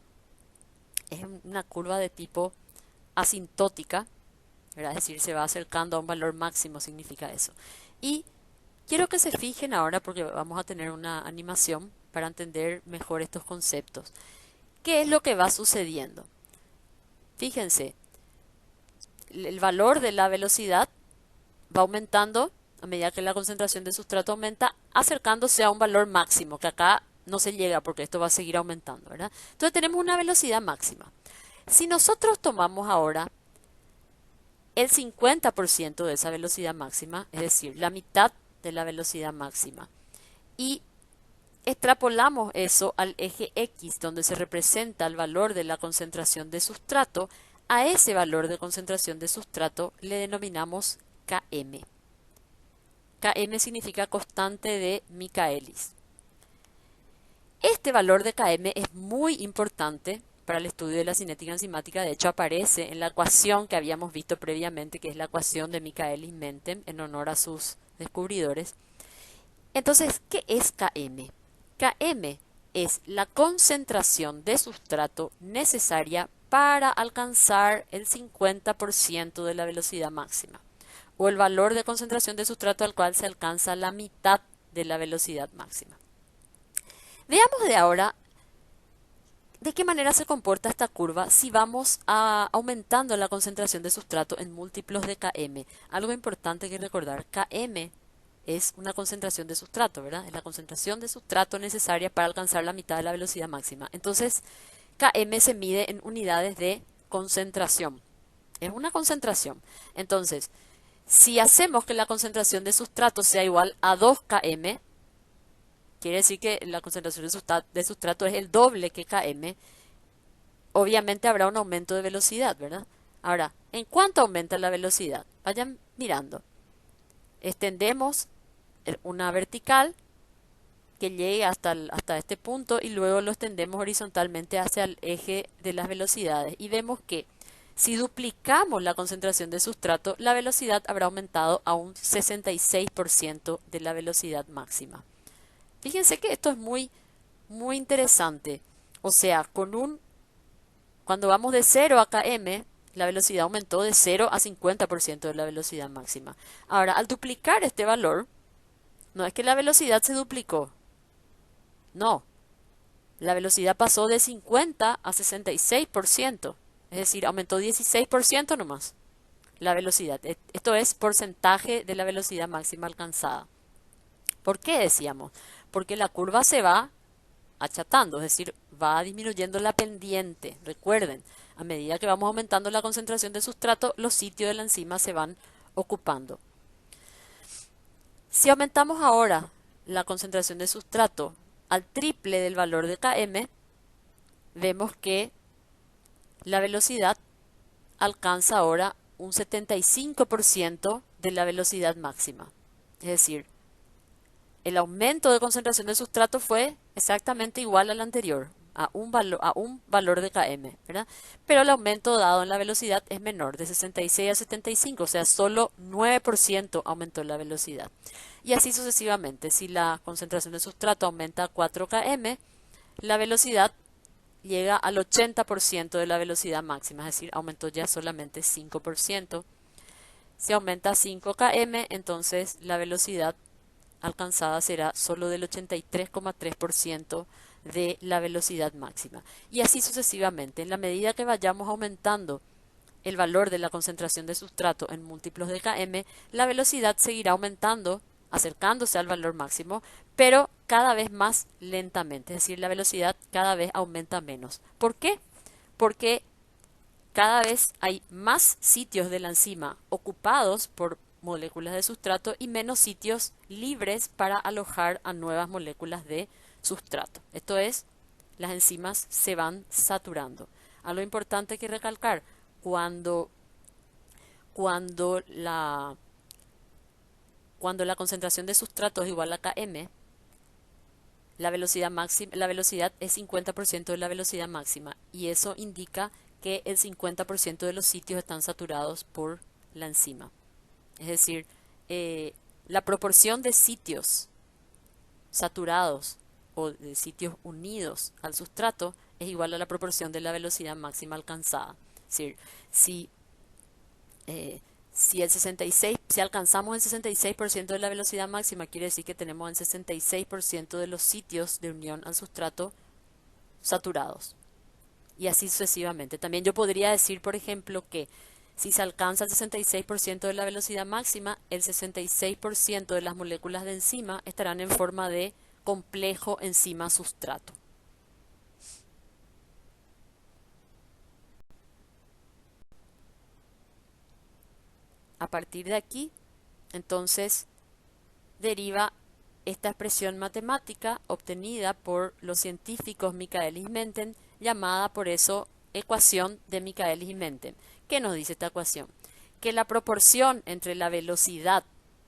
es una curva de tipo asintótica, ¿verdad? Es decir, se va acercando a un valor máximo, significa eso. Y quiero que se fijen ahora, porque vamos a tener una animación para entender mejor estos conceptos. ¿Qué es lo que va sucediendo? Fíjense, el valor de la velocidad va aumentando a medida que la concentración de sustrato aumenta, acercándose a un valor máximo, que acá no se llega porque esto va a seguir aumentando, ¿verdad? Entonces tenemos una velocidad máxima. Si nosotros tomamos ahora el 50% de esa velocidad máxima, es decir, la mitad de la velocidad máxima, y extrapolamos eso al eje X, donde se representa el valor de la concentración de sustrato, a ese valor de concentración de sustrato le denominamos Km. Km significa constante de Michaelis. Este valor de Km es muy importante para el estudio de la cinética enzimática. De hecho, aparece en la ecuación que habíamos visto previamente, que es la ecuación de Michaelis-Menten, en honor a sus descubridores. Entonces, ¿qué es Km? Km es la concentración de sustrato necesaria para alcanzar el 50% de la velocidad máxima, o el valor de concentración de sustrato al cual se alcanza la mitad de la velocidad máxima. Veamos de ahora de qué manera se comporta esta curva si vamos aumentando la concentración de sustrato en múltiplos de Km. Algo importante que recordar, Km es una concentración de sustrato, ¿verdad? Es la concentración de sustrato necesaria para alcanzar la mitad de la velocidad máxima. Entonces, Km se mide en unidades de concentración. Es una concentración. Entonces, si hacemos que la concentración de sustrato sea igual a 2 km, quiere decir que la concentración de sustrato es el doble que km, obviamente habrá un aumento de velocidad, ¿verdad? Ahora, ¿en cuánto aumenta la velocidad? Vayan mirando. Extendemos una vertical que llegue hasta este punto y luego lo extendemos horizontalmente hacia el eje de las velocidades y vemos que si duplicamos la concentración de sustrato, la velocidad habrá aumentado a un 66% de la velocidad máxima. Fíjense que esto es muy interesante. O sea, cuando vamos de 0 a km, la velocidad aumentó de 0 a 50% de la velocidad máxima. Ahora, al duplicar este valor, no es que la velocidad se duplicó. No. La velocidad pasó de 50 a 66%. Es decir, aumentó 16% nomás. la velocidad. Esto es porcentaje de la velocidad máxima alcanzada. ¿Por qué decíamos? Porque la curva se va achatando, es decir, va disminuyendo la pendiente. Recuerden, a medida que vamos aumentando la concentración de sustrato, los sitios de la enzima se van ocupando. Si aumentamos ahora la concentración de sustrato al triple del valor de km, vemos que la velocidad alcanza ahora un 75% de la velocidad máxima. Es decir, el aumento de concentración de sustrato fue exactamente igual al anterior, a un valor de km, ¿verdad? Pero el aumento dado en la velocidad es menor, de 66 a 75, o sea, solo 9% aumentó la velocidad. Y así sucesivamente, si la concentración de sustrato aumenta a 4 km, la velocidad llega al 80% de la velocidad máxima, es decir, aumentó ya solamente 5%. Si aumenta a 5 km, entonces la velocidad alcanzada será solo del 83,3% de la velocidad máxima. Y así sucesivamente, en la medida que vayamos aumentando el valor de la concentración de sustrato en múltiplos de km, la velocidad seguirá aumentando, acercándose al valor máximo, pero cada vez más lentamente, es decir, la velocidad cada vez aumenta menos. ¿Por qué? Porque cada vez hay más sitios de la enzima ocupados por moléculas de sustrato y menos sitios libres para alojar a nuevas moléculas de sustrato. Esto es, las enzimas se van saturando. Algo importante que recalcar, cuando la concentración de sustrato es igual a km, la velocidad es 50% de la velocidad máxima, y eso indica que el 50% de los sitios están saturados por la enzima. Es decir, la proporción de sitios saturados o de sitios unidos al sustrato es igual a la proporción de la velocidad máxima alcanzada. Es decir, si alcanzamos el 66% de la velocidad máxima, quiere decir que tenemos el 66% de los sitios de unión al sustrato saturados. Y así sucesivamente. También yo podría decir, por ejemplo, que si se alcanza el 66% de la velocidad máxima, el 66% de las moléculas de enzima estarán en forma de complejo enzima-sustrato. A partir de aquí, entonces, deriva esta expresión matemática obtenida por los científicos Michaelis y Menten, llamada por eso ecuación de Michaelis y Menten. ¿Qué nos dice esta ecuación? Que la proporción entre la velocidad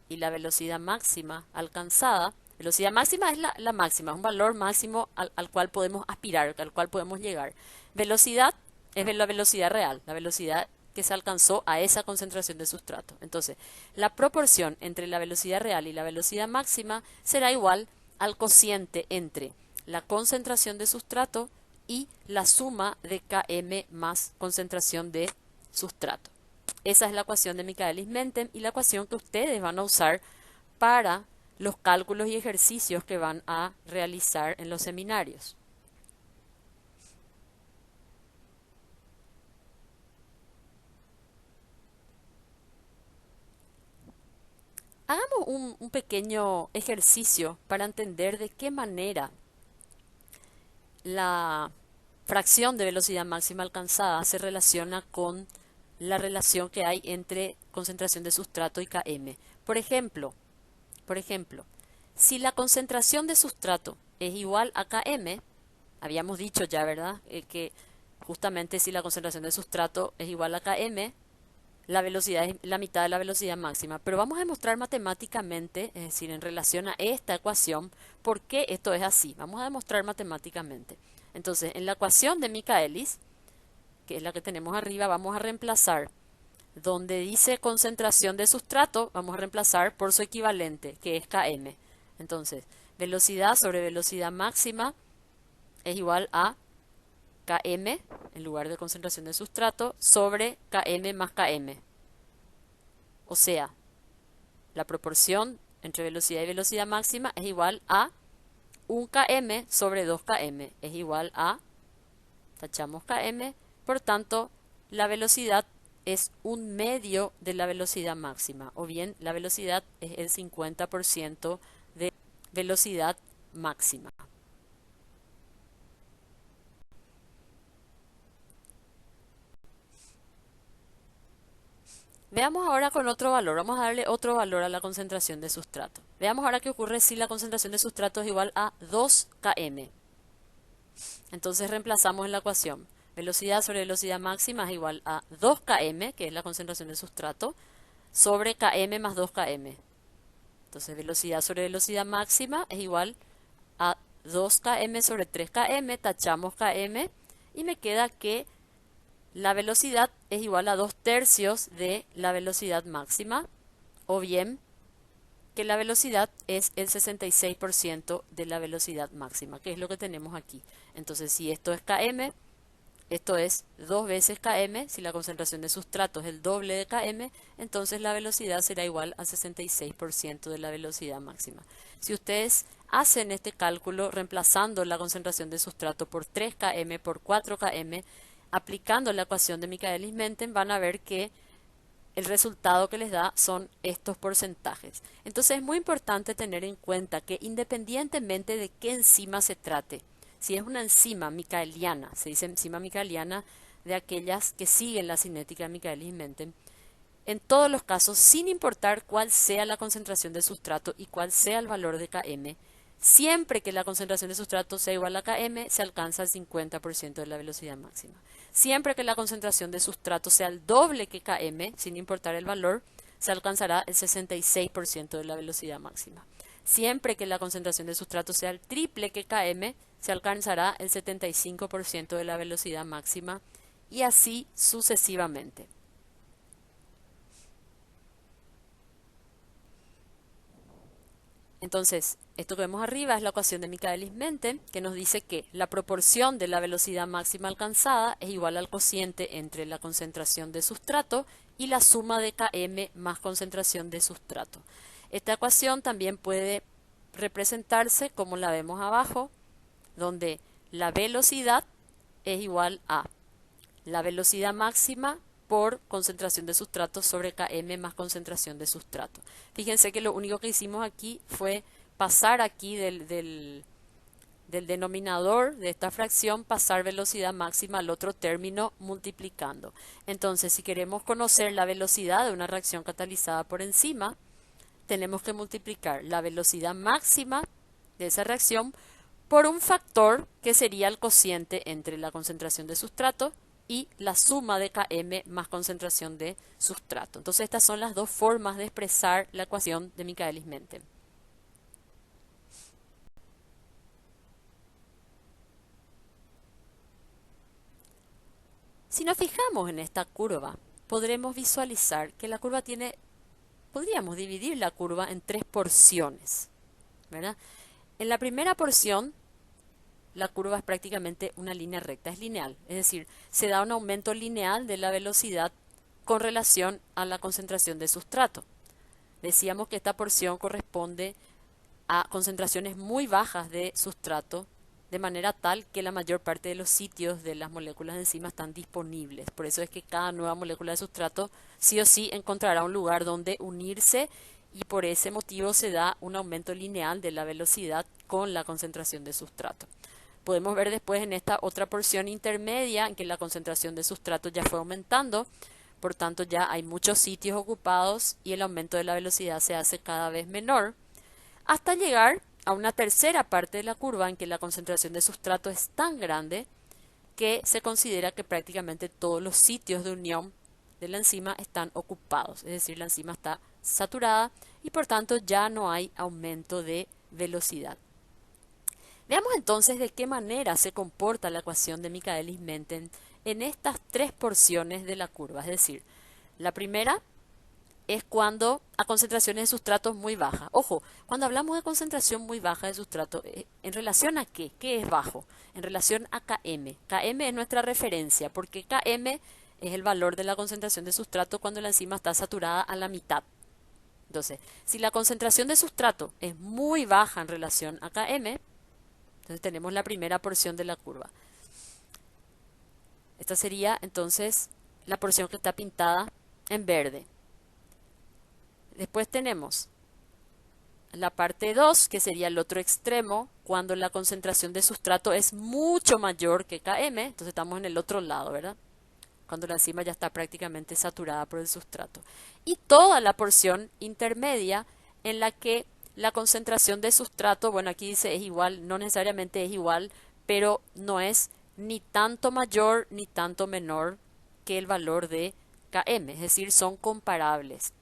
y la velocidad máxima alcanzada, velocidad máxima es la máxima, es un valor máximo al cual podemos aspirar, al cual podemos llegar. Velocidad es la velocidad real, la velocidad que se alcanzó a esa concentración de sustrato. Entonces, la proporción entre la velocidad real y la velocidad máxima será igual al cociente entre la concentración de sustrato y la suma de km más concentración de sustrato. Esa es la ecuación de Michaelis-Menten y la ecuación que ustedes van a usar para los cálculos y ejercicios que van a realizar en los seminarios. Hagamos un pequeño ejercicio para entender de qué manera la fracción de velocidad máxima alcanzada se relaciona con la relación que hay entre concentración de sustrato y km. Por ejemplo, si la concentración de sustrato es igual a km, habíamos dicho ya, ¿verdad? Que justamente si la concentración de sustrato es igual a km, la velocidad es la mitad de la velocidad máxima. Pero vamos a demostrar matemáticamente, es decir, en relación a esta ecuación, por qué esto es así. Vamos a demostrar matemáticamente. Entonces, en la ecuación de Michaelis, que es la que tenemos arriba, vamos a reemplazar donde dice concentración de sustrato, vamos a reemplazar por su equivalente, que es km. Entonces, velocidad sobre velocidad máxima es igual a km, en lugar de concentración de sustrato, sobre km más km. O sea, la proporción entre velocidad y velocidad máxima es igual a 1 km sobre 2 km. Es igual a, tachamos km, por tanto, la velocidad es un medio de la velocidad máxima, o bien la velocidad es el 50% de velocidad máxima. Veamos ahora con otro valor, vamos a darle otro valor a la concentración de sustrato. Veamos ahora qué ocurre si la concentración de sustrato es igual a 2 km. Entonces reemplazamos en la ecuación. Velocidad sobre velocidad máxima es igual a 2 km, que es la concentración de sustrato, sobre km más 2 km. Entonces velocidad sobre velocidad máxima es igual a 2 km sobre 3 km, tachamos km y me queda que la velocidad es igual a 2/3 de la velocidad máxima, o bien que la velocidad es el 66% de la velocidad máxima, que es lo que tenemos aquí. Entonces, si esto es km, esto es 2 veces km, si la concentración de sustrato es el doble de km, entonces la velocidad será igual al 66% de la velocidad máxima. Si ustedes hacen este cálculo reemplazando la concentración de sustrato por 3 km por 4 km, aplicando la ecuación de Michaelis-Menten, van a ver que el resultado que les da son estos porcentajes. Entonces es muy importante tener en cuenta que independientemente de qué enzima se trate, si es una enzima micaeliana, se dice enzima micaeliana de aquellas que siguen la cinética de Michaelis-Menten, en todos los casos, sin importar cuál sea la concentración de sustrato y cuál sea el valor de km, siempre que la concentración de sustrato sea igual a km, se alcanza el 50% de la velocidad máxima. Siempre que la concentración de sustrato sea el doble que km, sin importar el valor, se alcanzará el 66% de la velocidad máxima. Siempre que la concentración de sustrato sea el triple que km, se alcanzará el 75% de la velocidad máxima y así sucesivamente. Entonces, esto que vemos arriba es la ecuación de Michaelis-Menten, que nos dice que la proporción de la velocidad máxima alcanzada es igual al cociente entre la concentración de sustrato y la suma de km más concentración de sustrato. Esta ecuación también puede representarse como la vemos abajo, donde la velocidad es igual a la velocidad máxima por concentración de sustrato sobre km más concentración de sustrato. Fíjense que lo único que hicimos aquí fue pasar aquí del denominador de esta fracción, pasar velocidad máxima al otro término multiplicando. Entonces, si queremos conocer la velocidad de una reacción catalizada por enzima, tenemos que multiplicar la velocidad máxima de esa reacción por un factor que sería el cociente entre la concentración de sustrato y la suma de km más concentración de sustrato. Entonces estas son las dos formas de expresar la ecuación de Michaelis-Menten. Si nos fijamos en esta curva, podremos visualizar que la curva podríamos dividir la curva en 3 porciones, ¿verdad? En la primera porción, la curva es prácticamente una línea recta, es lineal, es decir, se da un aumento lineal de la velocidad con relación a la concentración de sustrato. Decíamos que esta porción corresponde a concentraciones muy bajas de sustrato, de manera tal que la mayor parte de los sitios de las moléculas de enzima están disponibles. Por eso es que cada nueva molécula de sustrato sí o sí encontrará un lugar donde unirse y por ese motivo se da un aumento lineal de la velocidad con la concentración de sustrato. Podemos ver después en esta otra porción intermedia en que la concentración de sustrato ya fue aumentando, por tanto ya hay muchos sitios ocupados y el aumento de la velocidad se hace cada vez menor, hasta llegar a una tercera parte de la curva en que la concentración de sustrato es tan grande que se considera que prácticamente todos los sitios de unión de la enzima están ocupados, es decir, la enzima está saturada y por tanto ya no hay aumento de velocidad. Veamos entonces de qué manera se comporta la ecuación de Michaelis-Menten en estas 3 porciones de la curva. Es decir, la primera es cuando a concentraciones de sustratos muy bajas. Ojo, cuando hablamos de concentración muy baja de sustrato, ¿en relación a qué? ¿Qué es bajo? En relación a Km. Km es nuestra referencia porque Km es el valor de la concentración de sustrato cuando la enzima está saturada a la mitad. Entonces, si la concentración de sustrato es muy baja en relación a Km, entonces tenemos la primera porción de la curva. Esta sería entonces la porción que está pintada en verde. Después tenemos la parte 2, que sería el otro extremo, cuando la concentración de sustrato es mucho mayor que Km, entonces estamos en el otro lado, ¿verdad? Cuando la enzima ya está prácticamente saturada por el sustrato. Y toda la porción intermedia en la que la concentración de sustrato, bueno, aquí dice es igual, no necesariamente es igual, pero no es ni tanto mayor ni tanto menor que el valor de Km, es decir, son comparables,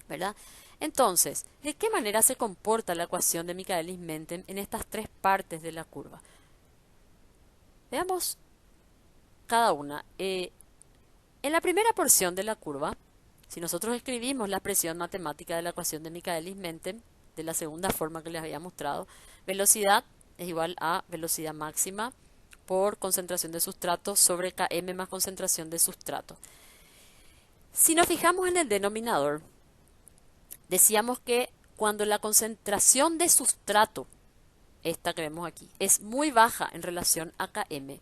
¿verdad? Entonces, ¿de qué manera se comporta la ecuación de Michaelis-Menten en estas tres partes de la curva? Veamos cada una. En la primera porción de la curva, si nosotros escribimos la expresión matemática de la ecuación de Michaelis-Menten, de la segunda forma que les había mostrado, velocidad es igual a velocidad máxima por concentración de sustrato sobre Km más concentración de sustrato. Si nos fijamos en el denominador, decíamos que cuando la concentración de sustrato, esta que vemos aquí, es muy baja en relación a Km,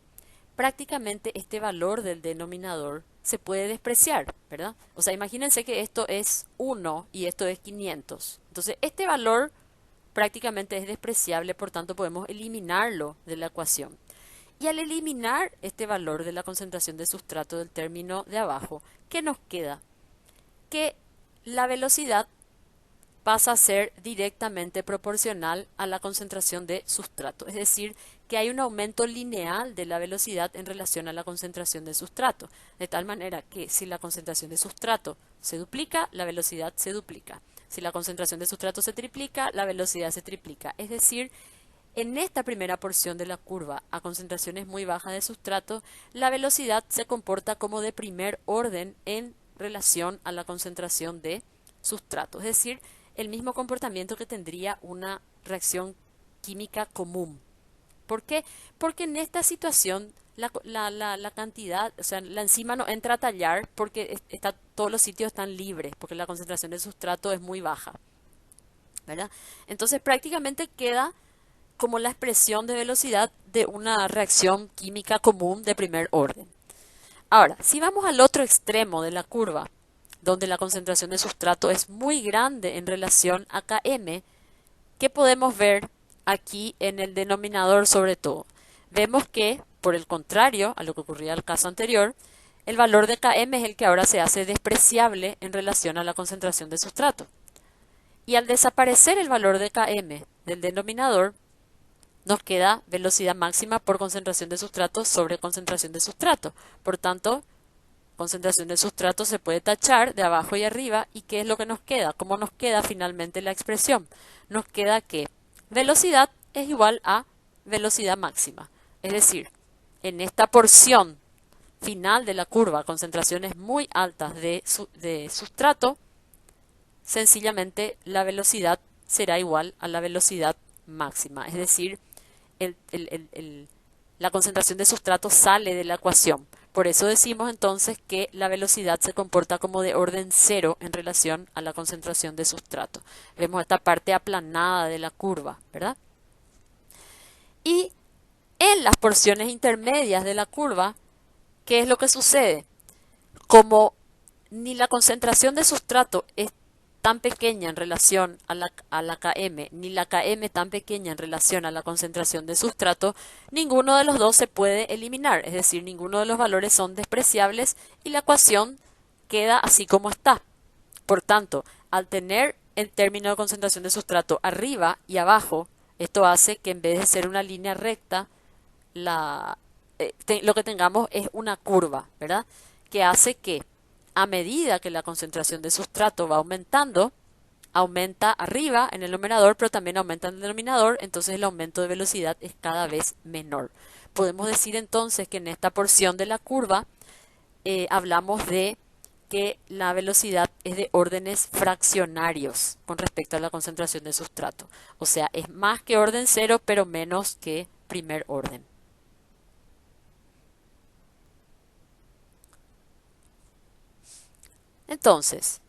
prácticamente este valor del denominador se puede despreciar, ¿verdad? O sea, imagínense que esto es 1 y esto es 500. Entonces, este valor prácticamente es despreciable, por tanto podemos eliminarlo de la ecuación. Y al eliminar este valor de la concentración de sustrato del término de abajo, ¿qué nos queda? Que la velocidad pasa a ser directamente proporcional a la concentración de sustrato. Es decir, que hay un aumento lineal de la velocidad en relación a la concentración de sustrato. De tal manera que si la concentración de sustrato se duplica, la velocidad se duplica. Si la concentración de sustrato se triplica, la velocidad se triplica. Es decir, en esta primera porción de la curva a concentraciones muy bajas de sustrato, la velocidad se comporta como de primer orden en relación a la concentración de sustrato. Es decir, el mismo comportamiento que tendría una reacción química común. ¿Por qué? Porque en esta situación la cantidad, o sea, la enzima no entra a tallar porque todos los sitios están libres, porque la concentración de sustrato es muy baja, ¿verdad? Entonces prácticamente queda como la expresión de velocidad de una reacción química común de primer orden. Ahora, si vamos al otro extremo de la curva, donde la concentración de sustrato es muy grande en relación a Km, ¿qué podemos ver aquí en el denominador sobre todo? Vemos que, por el contrario a lo que ocurría en el caso anterior, el valor de Km es el que ahora se hace despreciable en relación a la concentración de sustrato. Y al desaparecer el valor de Km del denominador, nos queda velocidad máxima por concentración de sustrato sobre concentración de sustrato. Por tanto, concentración de sustrato se puede tachar de abajo y arriba. ¿Y qué es lo que nos queda? ¿Cómo nos queda finalmente la expresión? Nos queda que velocidad es igual a velocidad máxima. Es decir, en esta porción final de la curva, concentraciones muy altas de sustrato, sencillamente la velocidad será igual a la velocidad máxima. Es decir, la concentración de sustrato sale de la ecuación. Por eso decimos entonces que la velocidad se comporta como de orden cero en relación a la concentración de sustrato. Vemos esta parte aplanada de la curva, ¿verdad? Y en las porciones intermedias de la curva, ¿qué es lo que sucede? Como ni la concentración de sustrato es tan pequeña en relación a la Km, ni la Km tan pequeña en relación a la concentración de sustrato, ninguno de los dos se puede eliminar, es decir, ninguno de los valores son despreciables y la ecuación queda así como está. Por tanto, al tener el término de concentración de sustrato arriba y abajo, esto hace que en vez de ser una línea recta, lo que tengamos es una curva, ¿verdad? Que hace que a medida que la concentración de sustrato va aumentando, aumenta arriba en el numerador, pero también aumenta en el denominador, entonces el aumento de velocidad es cada vez menor. Podemos decir entonces que en esta porción de la curva hablamos de que la velocidad es de órdenes fraccionarios con respecto a la concentración de sustrato. O sea, es más que orden cero, pero menos que primer orden. Entonces,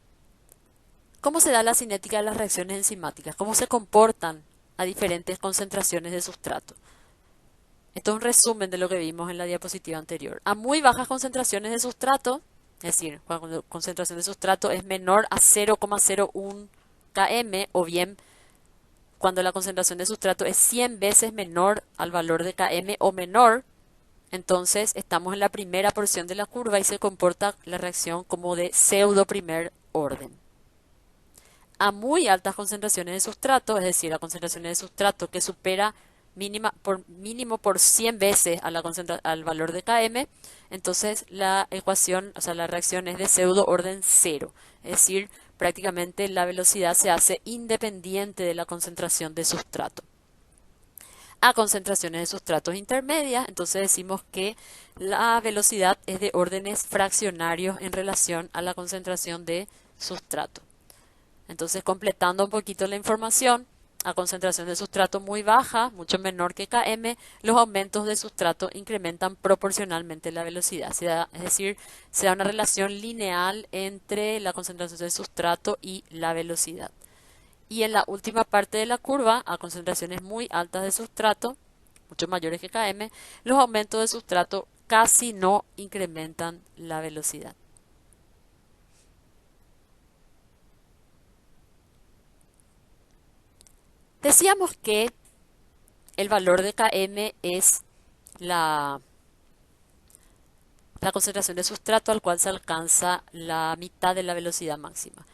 ¿cómo se da la cinética de las reacciones enzimáticas? ¿Cómo se comportan a diferentes concentraciones de sustrato? Esto es un resumen de lo que vimos en la diapositiva anterior. A muy bajas concentraciones de sustrato, Es decir, cuando la concentración de sustrato es menor a 0,01 km o bien cuando la concentración de sustrato es 100 veces menor al valor de km o menor, entonces estamos en la primera porción de la curva y se comporta la reacción como de pseudo primer orden. A muy altas concentraciones de sustrato, es decir, a concentraciones de sustrato que supera mínimo por 100 veces a al valor de km, entonces la ecuación, o sea, la reacción es de pseudo orden cero. Es decir, prácticamente la velocidad se hace independiente de la concentración de sustrato. A concentraciones de sustratos intermedias, entonces decimos que la velocidad es de órdenes fraccionarios en relación a la concentración de sustrato. Entonces, completando un poquito la información, a concentración de sustrato muy baja, mucho menor que km, los aumentos de sustrato incrementan proporcionalmente la velocidad. Es decir, se da una relación lineal entre la concentración de sustrato y la velocidad. Y en la última parte de la curva, a concentraciones muy altas de sustrato, mucho mayores que km, los aumentos de sustrato casi no incrementan la velocidad. Decíamos que el valor de km es la concentración de sustrato al cual se alcanza la mitad de la velocidad máxima.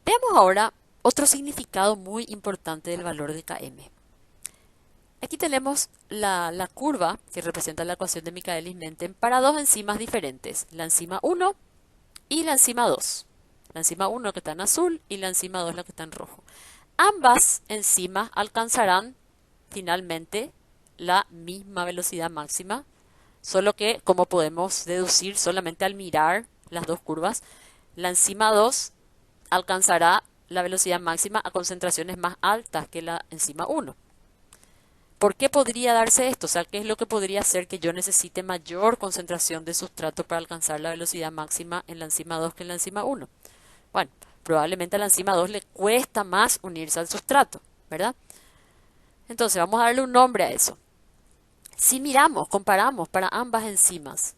Veamos ahora otro significado muy importante del valor de km. Aquí tenemos la curva que representa la ecuación de Michaelis-Menten para dos enzimas diferentes, la enzima 1 y la enzima 2. La enzima 1 que está en azul y la enzima 2 la que está en rojo. Ambas enzimas alcanzarán finalmente la misma velocidad máxima, solo que, como podemos deducir solamente al mirar las dos curvas, la enzima 2 alcanzará la velocidad máxima a concentraciones más altas que la enzima 1. ¿Por qué podría darse esto? O sea, ¿qué es lo que podría hacer que yo necesite mayor concentración de sustrato para alcanzar la velocidad máxima en la enzima 2 que en la enzima 1? Bueno, probablemente a la enzima 2 le cuesta más unirse al sustrato, ¿verdad? Entonces vamos a darle un nombre a eso. Si miramos, comparamos para ambas enzimas,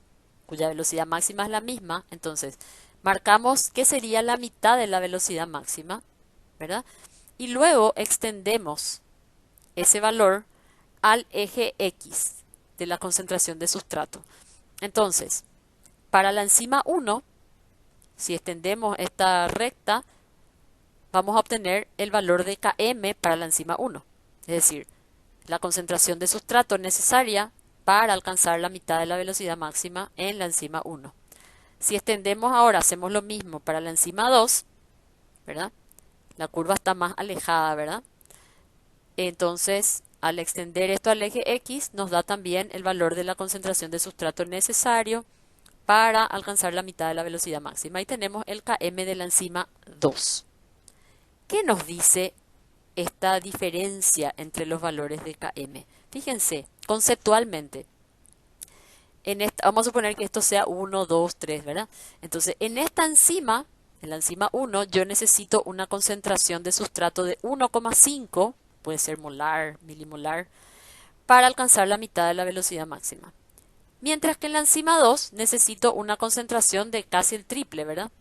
cuya velocidad máxima es la misma, entonces marcamos qué sería la mitad de la velocidad máxima, ¿verdad? Y luego extendemos ese valor al eje X de la concentración de sustrato. Entonces, para la enzima 1, si extendemos esta recta, vamos a obtener el valor de km para la enzima 1. Es decir, la concentración de sustrato necesaria para alcanzar la mitad de la velocidad máxima en la enzima 1. Si extendemos ahora, hacemos lo mismo para la enzima 2, ¿verdad? La curva está más alejada, ¿verdad? Entonces, al extender esto al eje X, nos da también el valor de la concentración de sustrato necesario para alcanzar la mitad de la velocidad máxima. Y tenemos el km de la enzima 2. ¿Qué nos dice esta diferencia entre los valores de km? Fíjense, conceptualmente, vamos a suponer que esto sea 1, 2, 3, ¿verdad? Entonces, en esta enzima, en la enzima 1, yo necesito una concentración de sustrato de 1,5, puede ser molar, milimolar, para alcanzar la mitad de la velocidad máxima. Mientras que en la enzima 2 necesito una concentración de casi el triple, ¿verdad?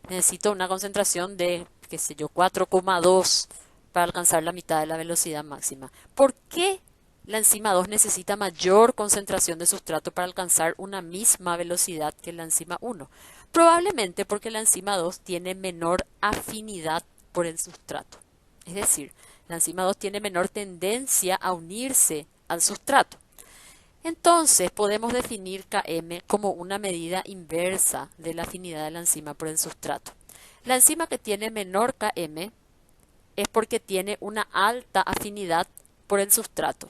Necesito una concentración de, qué sé yo, 4,2 para alcanzar la mitad de la velocidad máxima. ¿Por qué la enzima 2 necesita mayor concentración de sustrato para alcanzar una misma velocidad que la enzima 1? Probablemente porque la enzima 2 tiene menor afinidad por el sustrato. Es decir, la enzima 2 tiene menor tendencia a unirse al sustrato. Entonces podemos definir Km como una medida inversa de la afinidad de la enzima por el sustrato. La enzima que tiene menor Km es porque tiene una alta afinidad por el sustrato.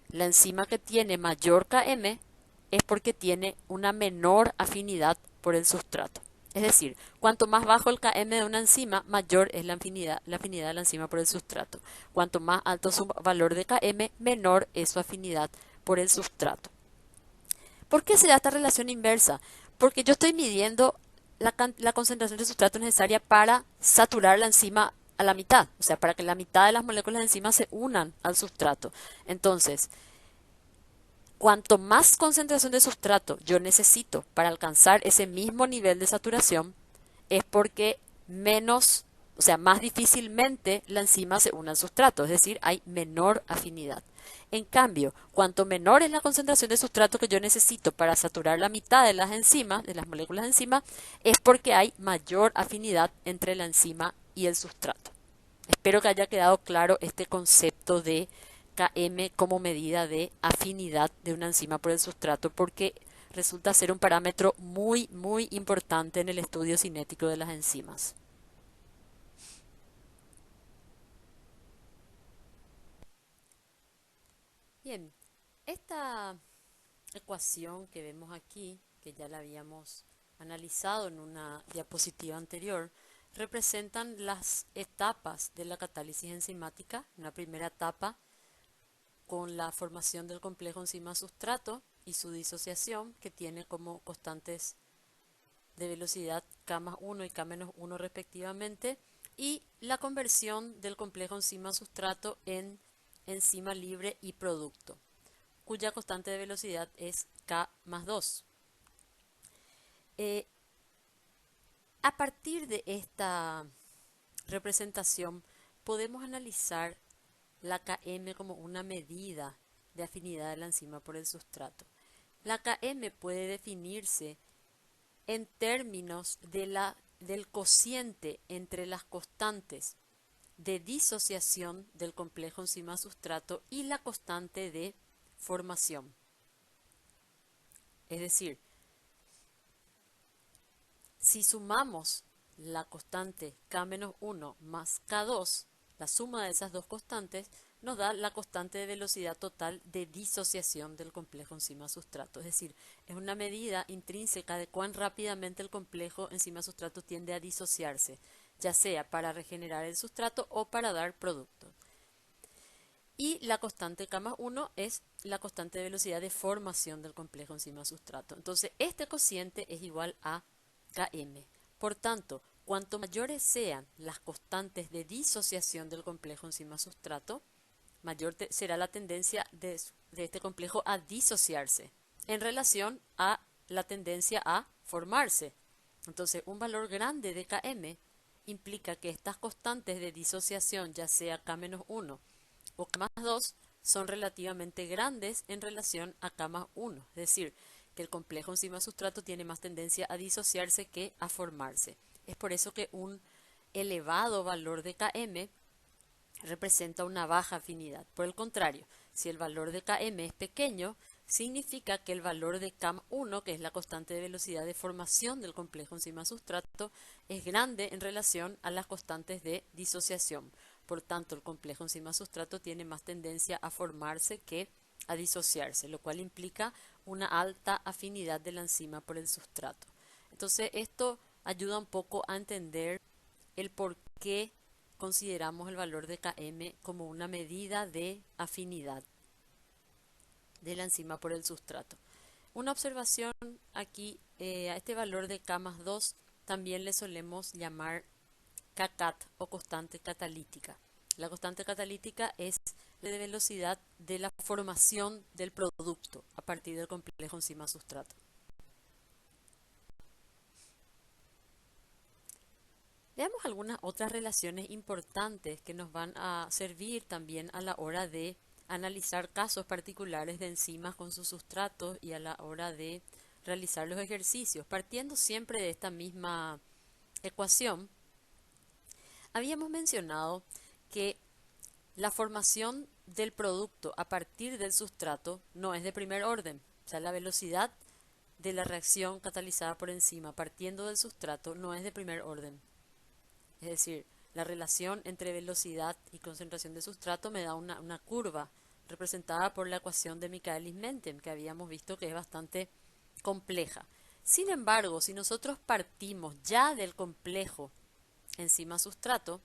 La enzima que tiene mayor Km es porque tiene una menor afinidad por el sustrato. Es decir, cuanto más bajo el Km de una enzima, mayor es la afinidad de la enzima por el sustrato. Cuanto más alto su valor de Km, menor es su afinidad por el sustrato. ¿Por qué se da esta relación inversa? Porque yo estoy midiendo la concentración de sustrato necesaria para saturar la enzima a la mitad, o sea, para que la mitad de las moléculas de enzima se unan al sustrato. Entonces, Cuanto más concentración de sustrato yo necesito para alcanzar ese mismo nivel de saturación, es porque menos, o sea, más difícilmente la enzima se une al sustrato, es decir, hay menor afinidad. En cambio, cuanto menor es la concentración de sustrato que yo necesito para saturar la mitad de las enzimas, de las moléculas de enzima, es porque hay mayor afinidad entre la enzima y el sustrato. Espero que haya quedado claro este concepto de Km como medida de afinidad de una enzima por el sustrato, porque resulta ser un parámetro muy, muy importante en el estudio cinético de las enzimas. Bien, esta ecuación que vemos aquí, que ya la habíamos analizado en una diapositiva anterior, representan las etapas de la catálisis enzimática. Una primera etapa con la formación del complejo enzima-sustrato y su disociación, que tiene como constantes de velocidad K+1 y K-1 respectivamente, y la conversión del complejo enzima-sustrato en enzima libre y producto, cuya constante de velocidad es K+2. A partir de esta representación podemos analizar la Km como una medida de afinidad de la enzima por el sustrato. La Km puede definirse en términos del cociente entre las constantes de disociación del complejo enzima-sustrato y la constante de formación. Es decir, si sumamos la constante K-1 más K2, la suma de esas dos constantes nos da la constante de velocidad total de disociación del complejo enzima-sustrato. Es decir, es una medida intrínseca de cuán rápidamente el complejo enzima-sustrato tiende a disociarse, ya sea para regenerar el sustrato o para dar productos. Y la constante K+1 es la constante de velocidad de formación del complejo enzima-sustrato. Entonces, este cociente es igual a Km. Por tanto, cuanto mayores sean las constantes de disociación del complejo enzima-sustrato, mayor será la tendencia de este complejo a disociarse en relación a la tendencia a formarse. Entonces, un valor grande de Km implica que estas constantes de disociación, ya sea K-1 o K+2, son relativamente grandes en relación a K+1, es decir, que el complejo enzima-sustrato tiene más tendencia a disociarse que a formarse. Es por eso que un elevado valor de Km representa una baja afinidad. Por el contrario, si el valor de Km es pequeño, significa que el valor de K1, que es la constante de velocidad de formación del complejo enzima-sustrato, es grande en relación a las constantes de disociación. Por tanto, el complejo enzima-sustrato tiene más tendencia a formarse que a disociarse, lo cual implica una alta afinidad de la enzima por el sustrato. Entonces, esto ayuda un poco a entender el por qué consideramos el valor de Km como una medida de afinidad de la enzima por el sustrato. Una observación aquí, a este valor de K+2 también le solemos llamar Kcat o constante catalítica. La constante catalítica es la de velocidad de la formación del producto a partir del complejo enzima-sustrato. Veamos algunas otras relaciones importantes que nos van a servir también a la hora de analizar casos particulares de enzimas con sus sustratos y a la hora de realizar los ejercicios. Partiendo siempre de esta misma ecuación, habíamos mencionado que la formación del producto a partir del sustrato no es de primer orden. O sea, la velocidad de la reacción catalizada por enzima partiendo del sustrato no es de primer orden. Es decir, la relación entre velocidad y concentración de sustrato me da una curva representada por la ecuación de Michaelis-Menten, que habíamos visto que es bastante compleja. Sin embargo, si nosotros partimos ya del complejo enzima-sustrato,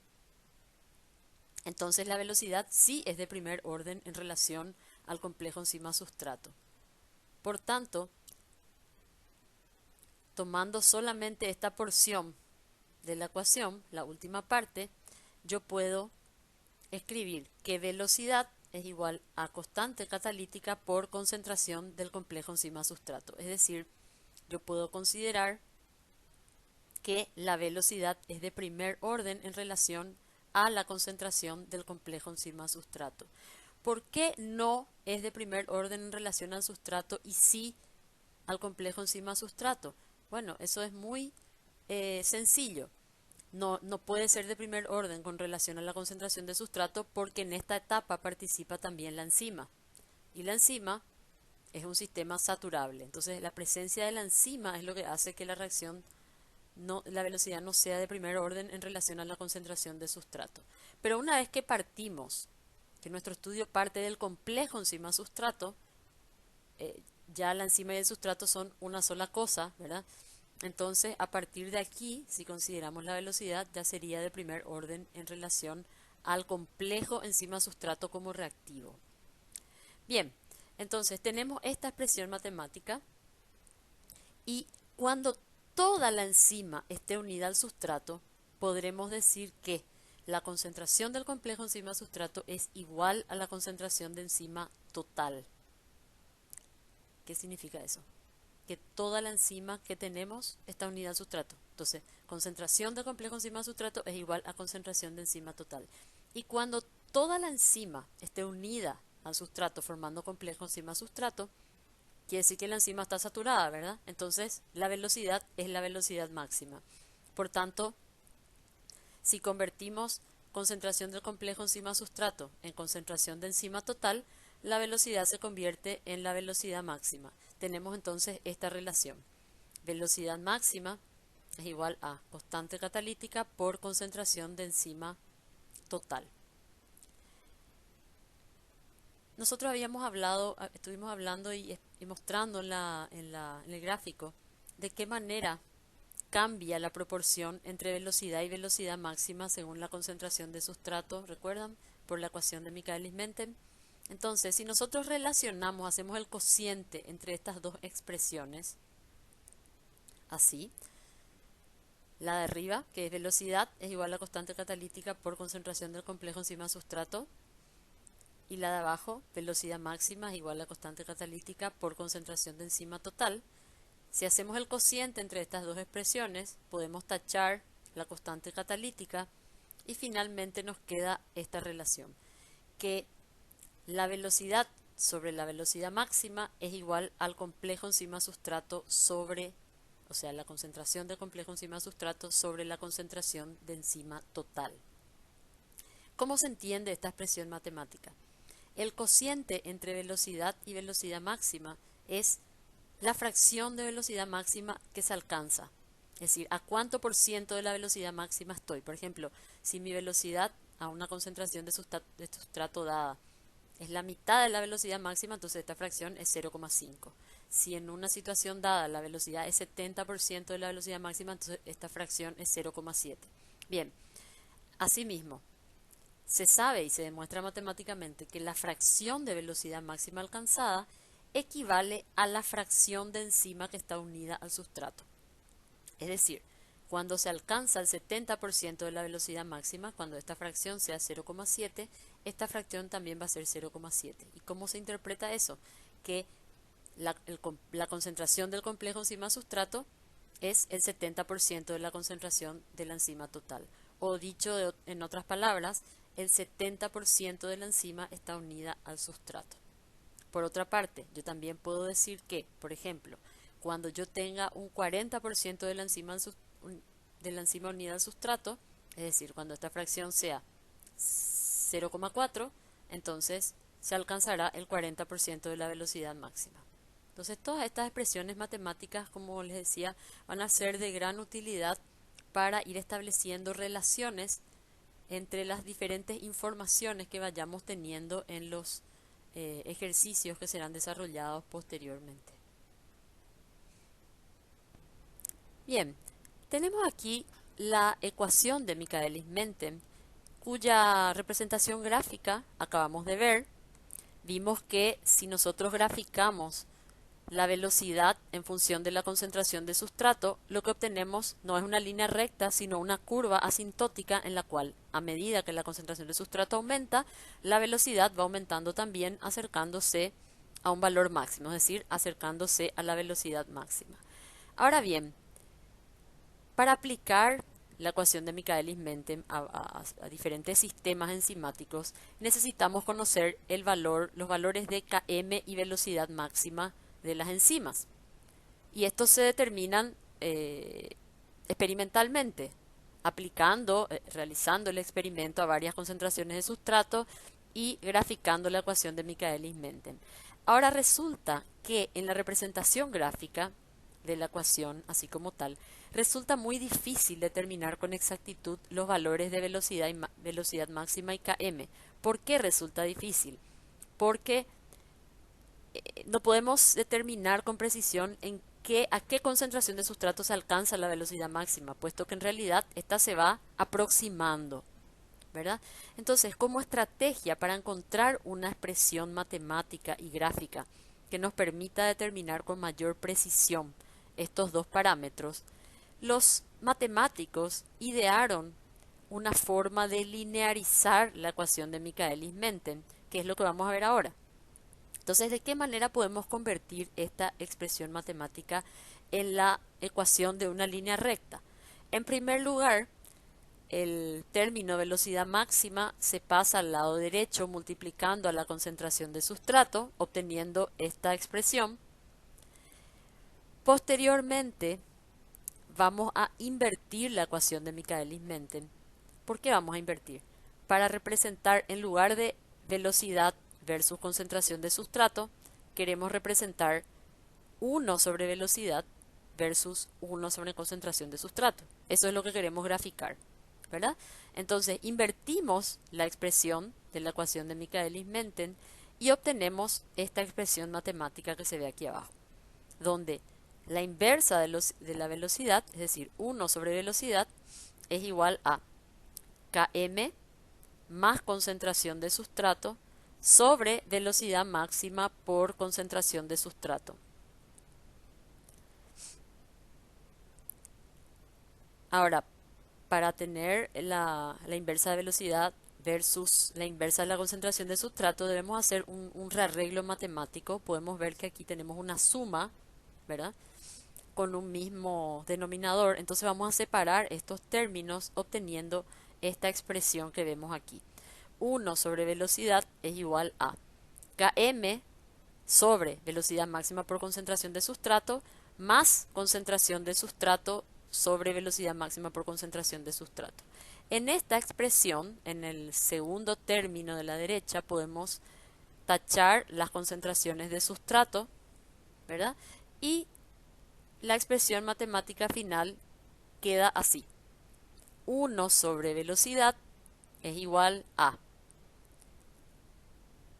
entonces la velocidad sí es de primer orden en relación al complejo enzima-sustrato. Por tanto, tomando solamente esta porción de la ecuación, la última parte, yo puedo escribir que velocidad es igual a constante catalítica por concentración del complejo enzima-sustrato. Es decir, yo puedo considerar que la velocidad es de primer orden en relación a la concentración del complejo enzima-sustrato. ¿Por qué no es de primer orden en relación al sustrato y sí al complejo enzima-sustrato? Bueno, eso es muy sencillo. No puede ser de primer orden con relación a la concentración de sustrato porque en esta etapa participa también la enzima. Y la enzima es un sistema saturable. Entonces, la presencia de la enzima es lo que hace que la reacción, la velocidad no sea de primer orden en relación a la concentración de sustrato. Pero una vez que partimos, que nuestro estudio parte del complejo enzima-sustrato, ya la enzima y el sustrato son una sola cosa, ¿verdad? Entonces, a partir de aquí, si consideramos la velocidad, ya sería de primer orden en relación al complejo enzima-sustrato como reactivo. Bien, entonces tenemos esta expresión matemática y cuando toda la enzima esté unida al sustrato, podremos decir que la concentración del complejo enzima-sustrato es igual a la concentración de enzima total. ¿Qué significa eso? Que toda la enzima que tenemos está unida al sustrato. Entonces, concentración del complejo enzima-sustrato es igual a concentración de enzima total. Y cuando toda la enzima esté unida al sustrato formando complejo enzima-sustrato, quiere decir que la enzima está saturada, ¿verdad? Entonces, la velocidad es la velocidad máxima. Por tanto, si convertimos concentración del complejo enzima-sustrato en concentración de enzima total, la velocidad se convierte en la velocidad máxima. Tenemos entonces esta relación. Velocidad máxima es igual a constante catalítica por concentración de enzima total. Nosotros estuvimos hablando y mostrando en el gráfico de qué manera cambia la proporción entre velocidad y velocidad máxima según la concentración de sustrato, ¿recuerdan? Por la ecuación de Michaelis-Menten. Entonces, si nosotros relacionamos, hacemos el cociente entre estas dos expresiones, así, la de arriba, que es velocidad, es igual a constante catalítica por concentración del complejo enzima-sustrato, y la de abajo, velocidad máxima, es igual a constante catalítica por concentración de enzima total. Si hacemos el cociente entre estas dos expresiones, podemos tachar la constante catalítica y finalmente nos queda esta relación, que la velocidad sobre la velocidad máxima es igual al complejo enzima-sustrato sobre, o sea, la concentración del complejo enzima-sustrato sobre la concentración de enzima total. ¿Cómo se entiende esta expresión matemática? El cociente entre velocidad y velocidad máxima es la fracción de velocidad máxima que se alcanza. Es decir, a cuánto por ciento de la velocidad máxima estoy. Por ejemplo, si mi velocidad a una concentración de sustrato dada es la mitad de la velocidad máxima, entonces esta fracción es 0,5. Si en una situación dada la velocidad es 70% de la velocidad máxima, entonces esta fracción es 0,7. Bien, asimismo, se sabe y se demuestra matemáticamente que la fracción de velocidad máxima alcanzada equivale a la fracción de enzima que está unida al sustrato. Es decir, cuando se alcanza el 70% de la velocidad máxima, cuando esta fracción sea 0,7, esta fracción también va a ser 0,7. ¿Y cómo se interpreta eso? Que la concentración del complejo enzima-sustrato es el 70% de la concentración de la enzima total. O dicho en otras palabras, el 70% de la enzima está unida al sustrato. Por otra parte, yo también puedo decir que, por ejemplo, cuando yo tenga un 40% de la enzima unida al sustrato, es decir, cuando esta fracción sea 0,4, entonces se alcanzará el 40% de la velocidad máxima. Entonces, todas estas expresiones matemáticas, como les decía, van a ser de gran utilidad para ir estableciendo relaciones entre las diferentes informaciones que vayamos teniendo en los ejercicios que serán desarrollados posteriormente. Bien, tenemos aquí la ecuación de Michaelis-Menten, cuya representación gráfica acabamos de ver. Vimos que si nosotros graficamos la velocidad en función de la concentración de sustrato, lo que obtenemos no es una línea recta, sino una curva asintótica en la cual, a medida que la concentración de sustrato aumenta, la velocidad va aumentando también acercándose a un valor máximo, es decir, acercándose a la velocidad máxima. Ahora bien, para aplicar la ecuación de Michaelis-Menten a diferentes sistemas enzimáticos, necesitamos conocer los valores de Km y velocidad máxima de las enzimas. Y estos se determinan experimentalmente, realizando el experimento a varias concentraciones de sustrato y graficando la ecuación de Michaelis-Menten. Ahora resulta que en la representación gráfica de la ecuación, así como tal, resulta muy difícil determinar con exactitud los valores de velocidad máxima y Km. ¿Por qué resulta difícil? Porque no podemos determinar con precisión a qué concentración de sustrato se alcanza la velocidad máxima, puesto que en realidad esta se va aproximando, ¿verdad? Entonces, como estrategia para encontrar una expresión matemática y gráfica que nos permita determinar con mayor precisión estos dos parámetros, los matemáticos idearon una forma de linearizar la ecuación de Michaelis-Menten, que es lo que vamos a ver ahora. Entonces, ¿de qué manera podemos convertir esta expresión matemática en la ecuación de una línea recta? En primer lugar, el término velocidad máxima se pasa al lado derecho multiplicando a la concentración de sustrato, obteniendo esta expresión. Posteriormente, vamos a invertir la ecuación de Michaelis-Menten. ¿Por qué vamos a invertir? Para representar, en lugar de velocidad versus concentración de sustrato, queremos representar 1 sobre velocidad versus 1 sobre concentración de sustrato. Eso es lo que queremos graficar, ¿verdad? Entonces, invertimos la expresión de la ecuación de Michaelis-Menten y obtenemos esta expresión matemática que se ve aquí abajo, donde la inversa de la velocidad, es decir, 1 sobre velocidad, es igual a Km más concentración de sustrato sobre velocidad máxima por concentración de sustrato. Ahora, para tener la inversa de velocidad versus la inversa de la concentración de sustrato, debemos hacer un rearreglo matemático. Podemos ver que aquí tenemos una suma, ¿verdad?, con un mismo denominador. Entonces vamos a separar estos términos obteniendo esta expresión que vemos aquí. 1 sobre velocidad es igual a Km sobre velocidad máxima por concentración de sustrato más concentración de sustrato sobre velocidad máxima por concentración de sustrato. En esta expresión, en el segundo término de la derecha, podemos tachar las concentraciones de sustrato, ¿verdad? Y la expresión matemática final queda así. 1 sobre velocidad es igual a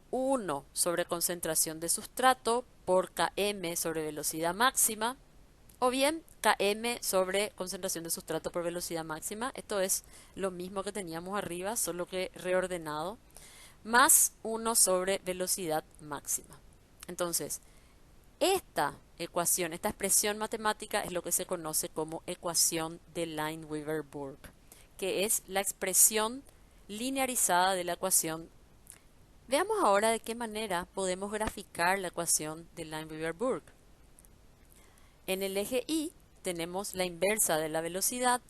1 sobre concentración de sustrato por Km sobre velocidad máxima, o bien Km sobre concentración de sustrato por velocidad máxima. Esto es lo mismo que teníamos arriba, solo que reordenado, más 1 sobre velocidad máxima. Entonces, esta ecuación, esta expresión matemática es lo que se conoce como ecuación de Lineweaver-Burk, que es la expresión linearizada de la ecuación. Veamos ahora de qué manera podemos graficar la ecuación de Lineweaver-Burk. En el eje Y tenemos la inversa de la velocidad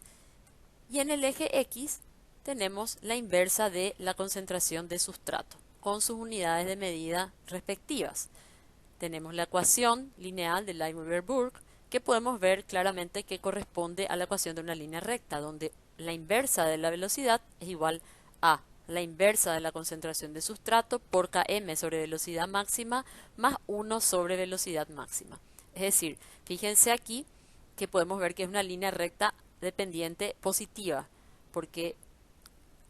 y en el eje X tenemos la inversa de la concentración de sustrato con sus unidades de medida respectivas. Tenemos la ecuación lineal de Lineweaver-Burk, que podemos ver claramente que corresponde a la ecuación de una línea recta, donde la inversa de la velocidad es igual a la inversa de la concentración de sustrato por Km sobre velocidad máxima más 1 sobre velocidad máxima. Es decir, fíjense aquí que podemos ver que es una línea recta dependiente positiva, porque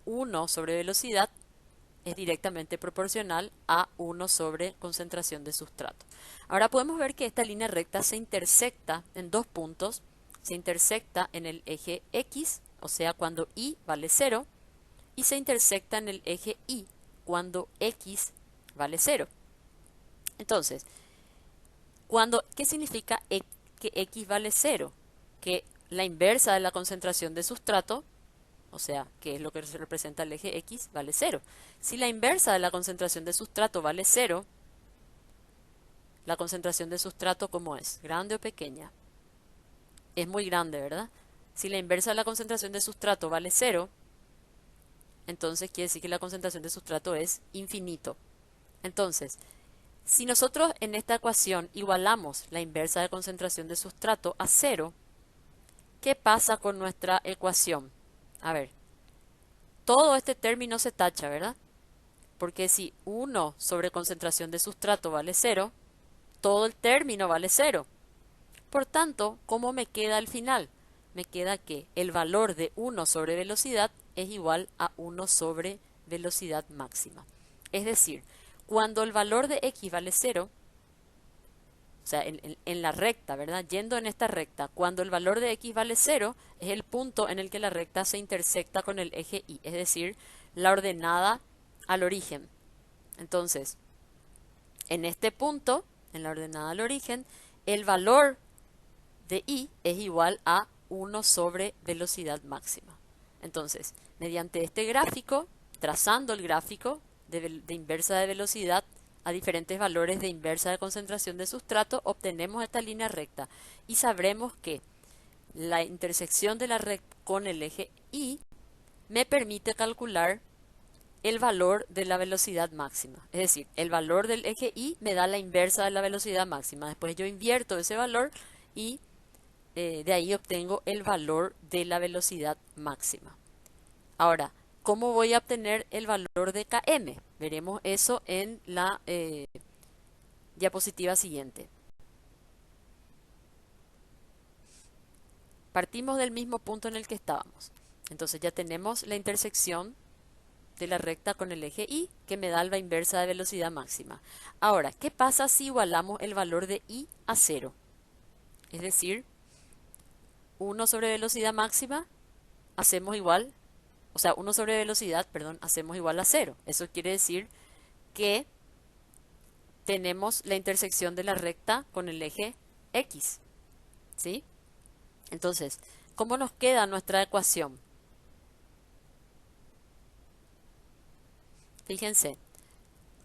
1 sobre velocidad es directamente proporcional a 1 sobre concentración de sustrato. Ahora podemos ver que esta línea recta se intersecta en dos puntos. Se intersecta en el eje X, o sea, cuando Y vale 0, y se intersecta en el eje Y cuando X vale 0. Entonces, ¿Qué significa que X vale cero? Que la inversa de la concentración de sustrato, o sea, que es lo que representa el eje X, vale cero. Si la inversa de la concentración de sustrato vale cero, la concentración de sustrato, ¿cómo es? ¿Grande o pequeña? Es muy grande, ¿verdad? Si la inversa de la concentración de sustrato vale cero, entonces quiere decir que la concentración de sustrato es infinito. Entonces, si nosotros en esta ecuación igualamos la inversa de concentración de sustrato a cero, ¿qué pasa con nuestra ecuación? A ver, todo este término se tacha, ¿verdad? Porque si 1 sobre concentración de sustrato vale cero, todo el término vale cero. Por tanto, ¿cómo me queda al final? Me queda que el valor de 1 sobre velocidad es igual a 1 sobre velocidad máxima. Es decir, cuando el valor de x vale 0, o sea, en la recta, ¿verdad? Yendo en esta recta, cuando el valor de x vale 0, es el punto en el que la recta se intersecta con el eje y, es decir, la ordenada al origen. Entonces, en este punto, en la ordenada al origen, el valor de i es igual a 1 sobre velocidad máxima. Entonces, mediante este gráfico, trazando el gráfico de inversa de velocidad a diferentes valores de inversa de concentración de sustrato, obtenemos esta línea recta y sabremos que la intersección de la recta con el eje y me permite calcular el valor de la velocidad máxima. Es decir, el valor del eje y me da la inversa de la velocidad máxima. Después yo invierto ese valor y de ahí obtengo el valor de la velocidad máxima. Ahora, ¿cómo voy a obtener el valor de km? Veremos eso en la diapositiva siguiente. Partimos del mismo punto en el que estábamos. Entonces ya tenemos la intersección de la recta con el eje y, que me da la inversa de velocidad máxima. Ahora, ¿qué pasa si igualamos el valor de i a 0? Es decir, 1 sobre velocidad máxima hacemos igual, o sea, 1 sobre velocidad, perdón, hacemos igual a 0. Eso quiere decir que tenemos la intersección de la recta con el eje X, ¿sí? Entonces, ¿cómo nos queda nuestra ecuación? Fíjense,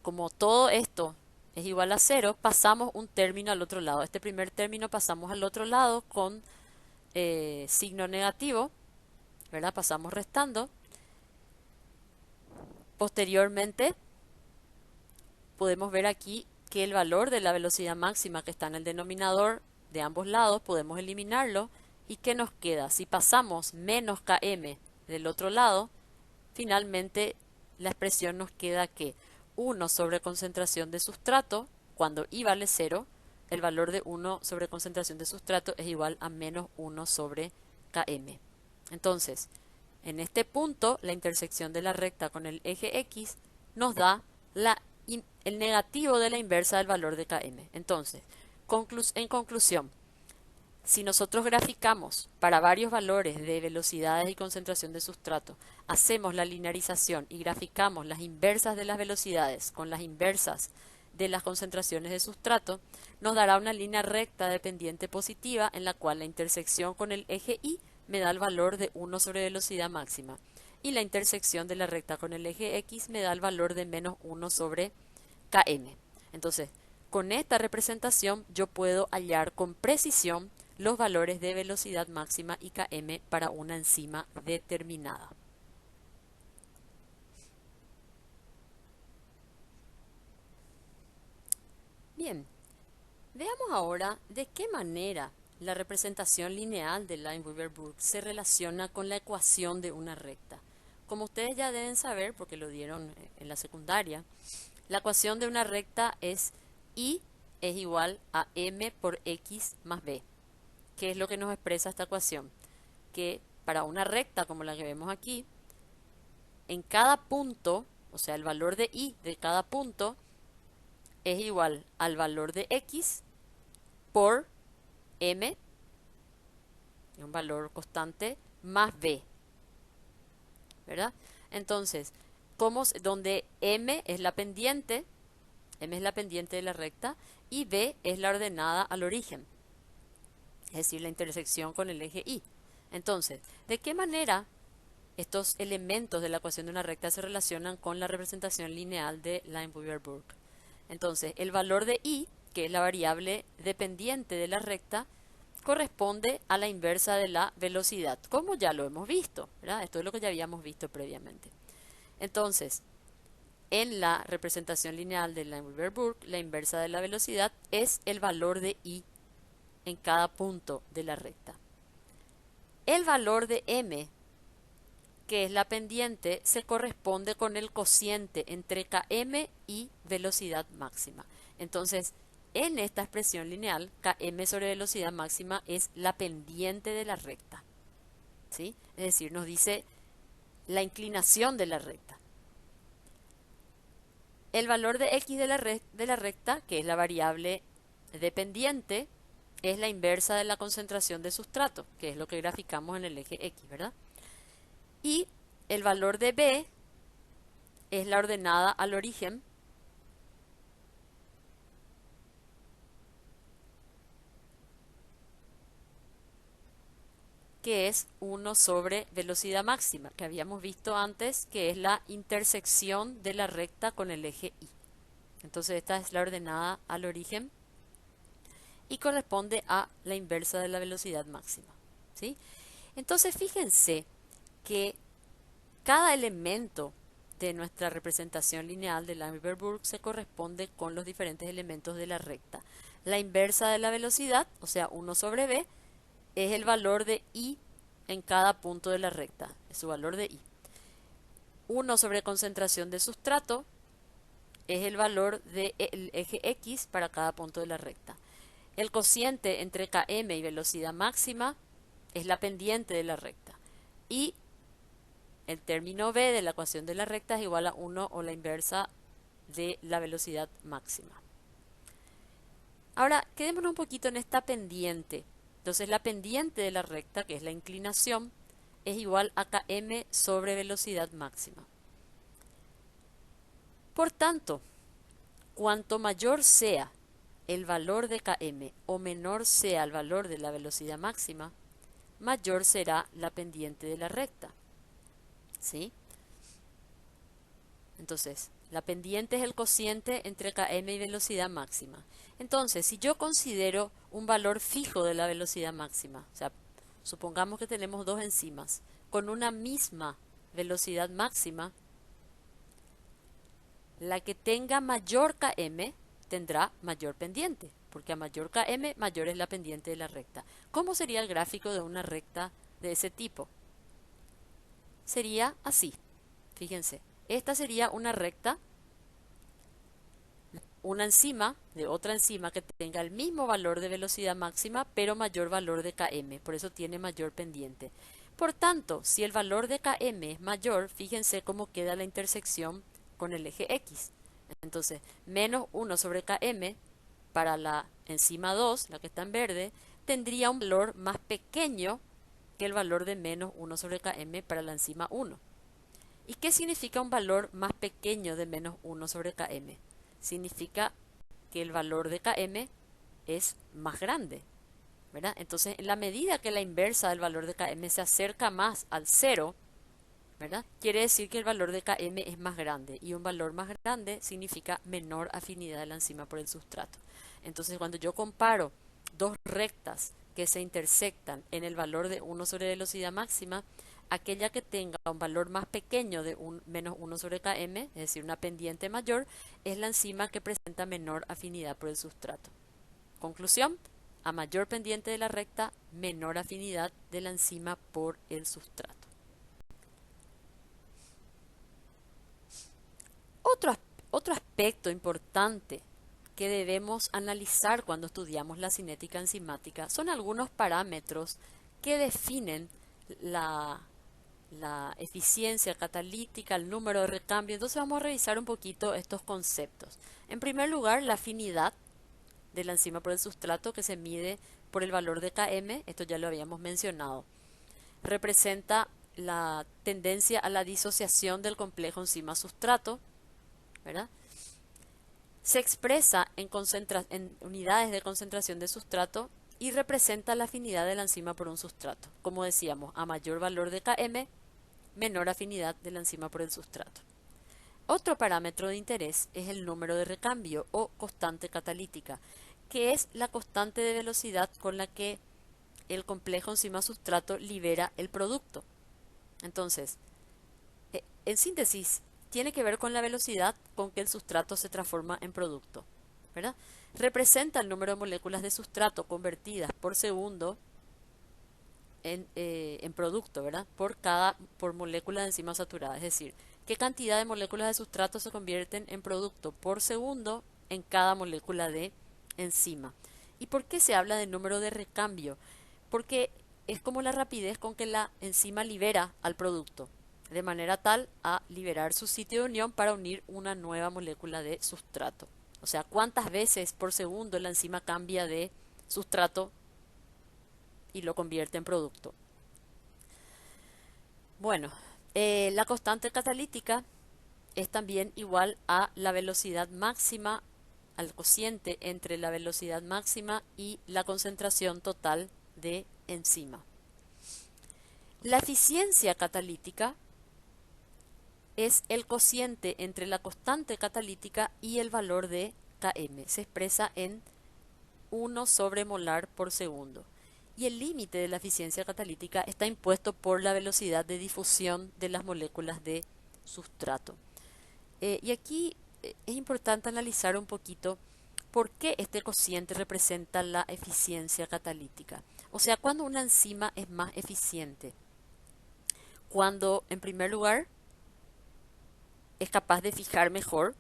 como todo esto es igual a 0, pasamos un término al otro lado. Este primer término pasamos al otro lado con signo negativo, ¿verdad? Pasamos restando. Posteriormente, podemos ver aquí que el valor de la velocidad máxima que está en el denominador de ambos lados, podemos eliminarlo. ¿Y qué nos queda? Si pasamos menos km del otro lado, finalmente la expresión nos queda que 1 sobre concentración de sustrato, cuando i vale 0, el valor de 1 sobre concentración de sustrato es igual a menos 1 sobre km. Entonces, en este punto, la intersección de la recta con el eje X nos da el negativo de la inversa del valor de km. Entonces, en conclusión, si nosotros graficamos para varios valores de velocidades y concentración de sustrato, hacemos la linearización y graficamos las inversas de las velocidades con las inversas de las concentraciones de sustrato, nos dará una línea recta de pendiente positiva en la cual la intersección con el eje y me da el valor de 1 sobre velocidad máxima y la intersección de la recta con el eje X me da el valor de menos 1 sobre km. Entonces, con esta representación yo puedo hallar con precisión los valores de velocidad máxima y km para una enzima determinada. Bien, veamos ahora de qué manera la representación lineal de Lineweaver-Burk se relaciona con la ecuación de una recta. Como ustedes ya deben saber, porque lo dieron en la secundaria, la ecuación de una recta es I es igual a m por x más b. ¿Qué es lo que nos expresa esta ecuación? Que para una recta como la que vemos aquí, en cada punto, o sea, el valor de i de cada punto es igual al valor de x por m, un valor constante, más b, ¿verdad? Entonces, donde m es la pendiente, M es la pendiente de la recta, y B es la ordenada al origen, es decir, la intersección con el eje Y. Entonces, ¿de qué manera estos elementos de la ecuación de una recta se relacionan con la representación lineal de Lineweaver-Burke? Entonces, el valor de Y, que es la variable dependiente de la recta, corresponde a la inversa de la velocidad, como ya lo hemos visto, ¿verdad? Esto es lo que ya habíamos visto previamente. Entonces, en la representación lineal de Lineweaver-Burke, la inversa de la velocidad es el valor de Y en cada punto de la recta. El valor de M, que es la pendiente, se corresponde con el cociente entre Km y velocidad máxima. Entonces, en esta expresión lineal, Km sobre velocidad máxima es la pendiente de la recta, ¿sí? Es decir, nos dice la inclinación de la recta. El valor de X de la recta, que es la variable dependiente, es la inversa de la concentración de sustrato, que es lo que graficamos en el eje X, ¿verdad? Y el valor de B es la ordenada al origen, que es 1 sobre velocidad máxima, que habíamos visto antes, que es la intersección de la recta con el eje Y. Entonces esta es la ordenada al origen y corresponde a la inversa de la velocidad máxima, ¿sí? Entonces fíjense que cada elemento de nuestra representación lineal de Lineweaver-Burke se corresponde con los diferentes elementos de la recta. La inversa de la velocidad, o sea 1 sobre B, es el valor de I en cada punto de la recta, es su valor de I. 1 sobre concentración de sustrato es el valor del eje X para cada punto de la recta. El cociente entre Km y velocidad máxima es la pendiente de la recta. Y el término B de la ecuación de la recta es igual a 1 o la inversa de la velocidad máxima. Ahora, quedémonos un poquito en esta pendiente. Entonces, la pendiente de la recta, que es la inclinación, es igual a Km sobre velocidad máxima. Por tanto, cuanto mayor sea el valor de Km o menor sea el valor de la velocidad máxima, mayor será la pendiente de la recta, ¿sí? Entonces, la pendiente es el cociente entre Km y velocidad máxima. Entonces, si yo considero un valor fijo de la velocidad máxima, o sea, supongamos que tenemos dos enzimas con una misma velocidad máxima, la que tenga mayor Km tendrá mayor pendiente, porque a mayor Km, mayor es la pendiente de la recta. ¿Cómo sería el gráfico de una recta de ese tipo? Sería así, fíjense. Esta sería una recta, una enzima de otra enzima que tenga el mismo valor de velocidad máxima, pero mayor valor de Km, por eso tiene mayor pendiente. Por tanto, si el valor de Km es mayor, fíjense cómo queda la intersección con el eje X. Entonces, menos 1 sobre Km para la enzima 2, la que está en verde, tendría un valor más pequeño que el valor de menos 1 sobre Km para la enzima 1. ¿Y qué significa un valor más pequeño de menos 1 sobre Km? Significa que el valor de Km es más grande, ¿verdad? Entonces, en la medida que la inversa del valor de Km se acerca más al cero, ¿verdad? Quiere decir que el valor de Km es más grande, y un valor más grande significa menor afinidad de la enzima por el sustrato. Entonces, cuando yo comparo dos rectas que se intersectan en el valor de 1 sobre velocidad máxima, aquella que tenga un valor más pequeño de menos 1 sobre Km, es decir, una pendiente mayor, es la enzima que presenta menor afinidad por el sustrato. Conclusión, a mayor pendiente de la recta, menor afinidad de la enzima por el sustrato. Otro aspecto importante que debemos analizar cuando estudiamos la cinética enzimática son algunos parámetros que definen la eficiencia catalítica, el número de recambio. Entonces vamos a revisar un poquito estos conceptos. En primer lugar, la afinidad de la enzima por el sustrato, que se mide por el valor de Km, esto ya lo habíamos mencionado. Representa la tendencia a la disociación del complejo enzima-sustrato, ¿verdad? Se expresa en unidades de concentración de sustrato y representa la afinidad de la enzima por un sustrato. Como decíamos, a mayor valor de Km, menor afinidad de la enzima por el sustrato. Otro parámetro de interés es el número de recambio o constante catalítica, que es la constante de velocidad con la que el complejo enzima-sustrato libera el producto. Entonces, en síntesis, tiene que ver con la velocidad con que el sustrato se transforma en producto, ¿verdad? Representa el número de moléculas de sustrato convertidas por segundo en producto, ¿verdad? Por molécula de enzima saturada. Es decir, qué cantidad de moléculas de sustrato se convierten en producto por segundo en cada molécula de enzima. ¿Y por qué se habla de número de recambio? Porque es como la rapidez con que la enzima libera al producto, de manera tal a liberar su sitio de unión para unir una nueva molécula de sustrato. O sea, cuántas veces por segundo la enzima cambia de sustrato y lo convierte en producto. Bueno, la constante catalítica es también igual a la velocidad máxima, al cociente entre la velocidad máxima y la concentración total de enzima. La eficiencia catalítica es el cociente entre la constante catalítica y el valor de Km. Se expresa en 1 sobre molar por segundo. Y el límite de la eficiencia catalítica está impuesto por la velocidad de difusión de las moléculas de sustrato. Y aquí es importante analizar un poquito por qué este cociente representa la eficiencia catalítica. O sea, cuando una enzima es más eficiente. Cuando, en primer lugar, es capaz de fijar mejor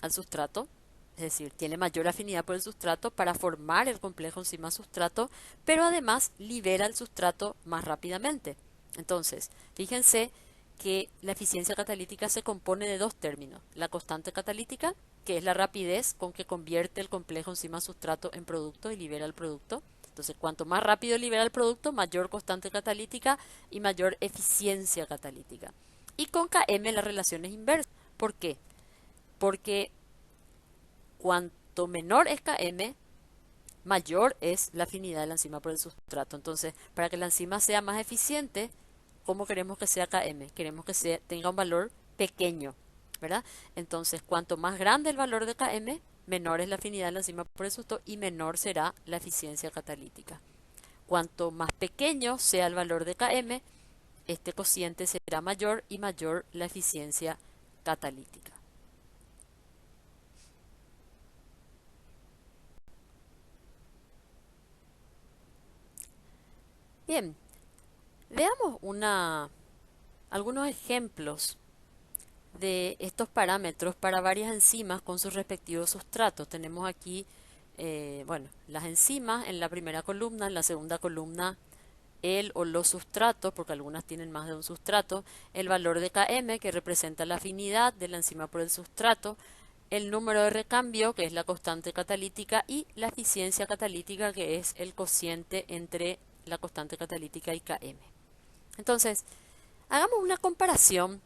al sustrato, es decir, tiene mayor afinidad por el sustrato para formar el complejo enzima-sustrato, pero además libera el sustrato más rápidamente. Entonces, fíjense que la eficiencia catalítica se compone de dos términos. La constante catalítica, que es la rapidez con que convierte el complejo enzima-sustrato en producto y libera el producto. Entonces, cuanto más rápido libera el producto, mayor constante catalítica y mayor eficiencia catalítica. Y con Km la relación es inversa. ¿Por qué? Porque cuanto menor es Km, mayor es la afinidad de la enzima por el sustrato. Entonces, para que la enzima sea más eficiente, ¿cómo queremos que sea Km? Queremos que tenga un valor pequeño, ¿verdad? Entonces, cuanto más grande el valor de Km, menor es la afinidad de la enzima por el sustrato y menor será la eficiencia catalítica. Cuanto más pequeño sea el valor de Km, este cociente será mayor y mayor la eficiencia catalítica. Bien, veamos algunos ejemplos de estos parámetros para varias enzimas con sus respectivos sustratos. Tenemos aquí, las enzimas en la primera columna, en la segunda columna el o los sustratos, porque algunas tienen más de un sustrato, el valor de Km, que representa la afinidad de la enzima por el sustrato, el número de recambio, que es la constante catalítica, y la eficiencia catalítica, que es el cociente entre la constante catalítica y Km. Entonces, hagamos una comparación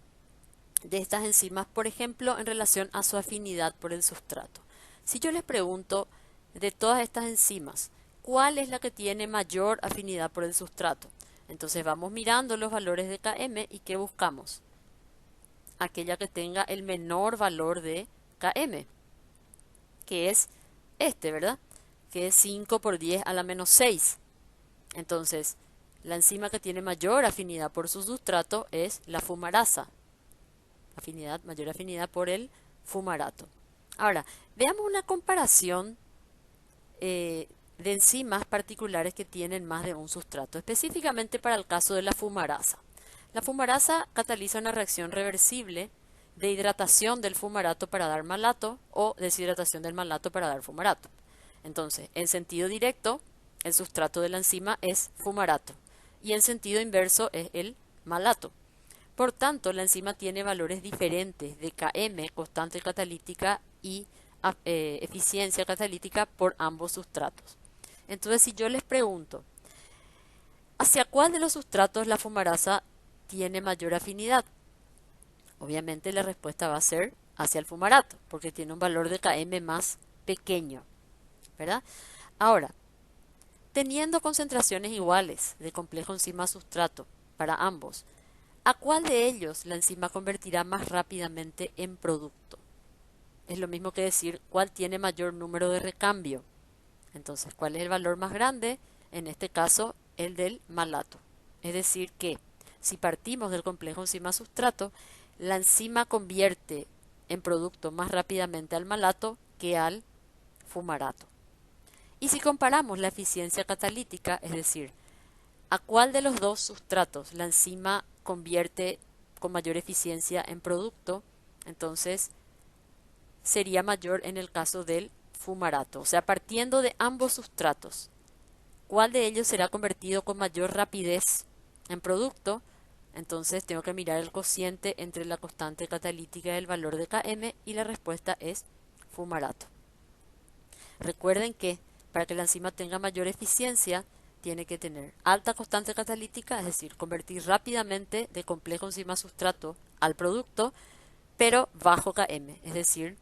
de estas enzimas, por ejemplo, en relación a su afinidad por el sustrato. Si yo les pregunto, de todas estas enzimas, ¿cuál es la que tiene mayor afinidad por el sustrato? Entonces vamos mirando los valores de Km y ¿qué buscamos? Aquella que tenga el menor valor de Km, que es este, ¿verdad? Que es 5 por 10 a la menos 6. Entonces, la enzima que tiene mayor afinidad por su sustrato es la fumarasa. Mayor afinidad por el fumarato. Ahora, veamos una comparación de enzimas particulares que tienen más de un sustrato, específicamente para el caso de la fumarasa. La fumarasa cataliza una reacción reversible de hidratación del fumarato para dar malato o deshidratación del malato para dar fumarato. Entonces, en sentido directo, el sustrato de la enzima es fumarato y en sentido inverso es el malato. Por tanto, la enzima tiene valores diferentes de Km, constante catalítica, y eficiencia catalítica por ambos sustratos. Entonces, si yo les pregunto, ¿hacia cuál de los sustratos la fumarasa tiene mayor afinidad? Obviamente la respuesta va a ser hacia el fumarato, porque tiene un valor de km más pequeño, ¿verdad? Ahora, teniendo concentraciones iguales de complejo enzima-sustrato para ambos, ¿a cuál de ellos la enzima convertirá más rápidamente en producto? Es lo mismo que decir cuál tiene mayor número de recambio. Entonces, ¿cuál es el valor más grande? En este caso, el del malato. Es decir que, si partimos del complejo enzima-sustrato, la enzima convierte en producto más rápidamente al malato que al fumarato. Y si comparamos la eficiencia catalítica, es decir, a cuál de los dos sustratos la enzima convierte con mayor eficiencia en producto, entonces sería mayor en el caso del fumarato. O sea, partiendo de ambos sustratos, ¿cuál de ellos será convertido con mayor rapidez en producto? Entonces tengo que mirar el cociente entre la constante catalítica y el valor de Km y la respuesta es fumarato. Recuerden que para que la enzima tenga mayor eficiencia, tiene que tener alta constante catalítica, es decir, convertir rápidamente de complejo enzima-sustrato al producto, pero bajo Km, es decir,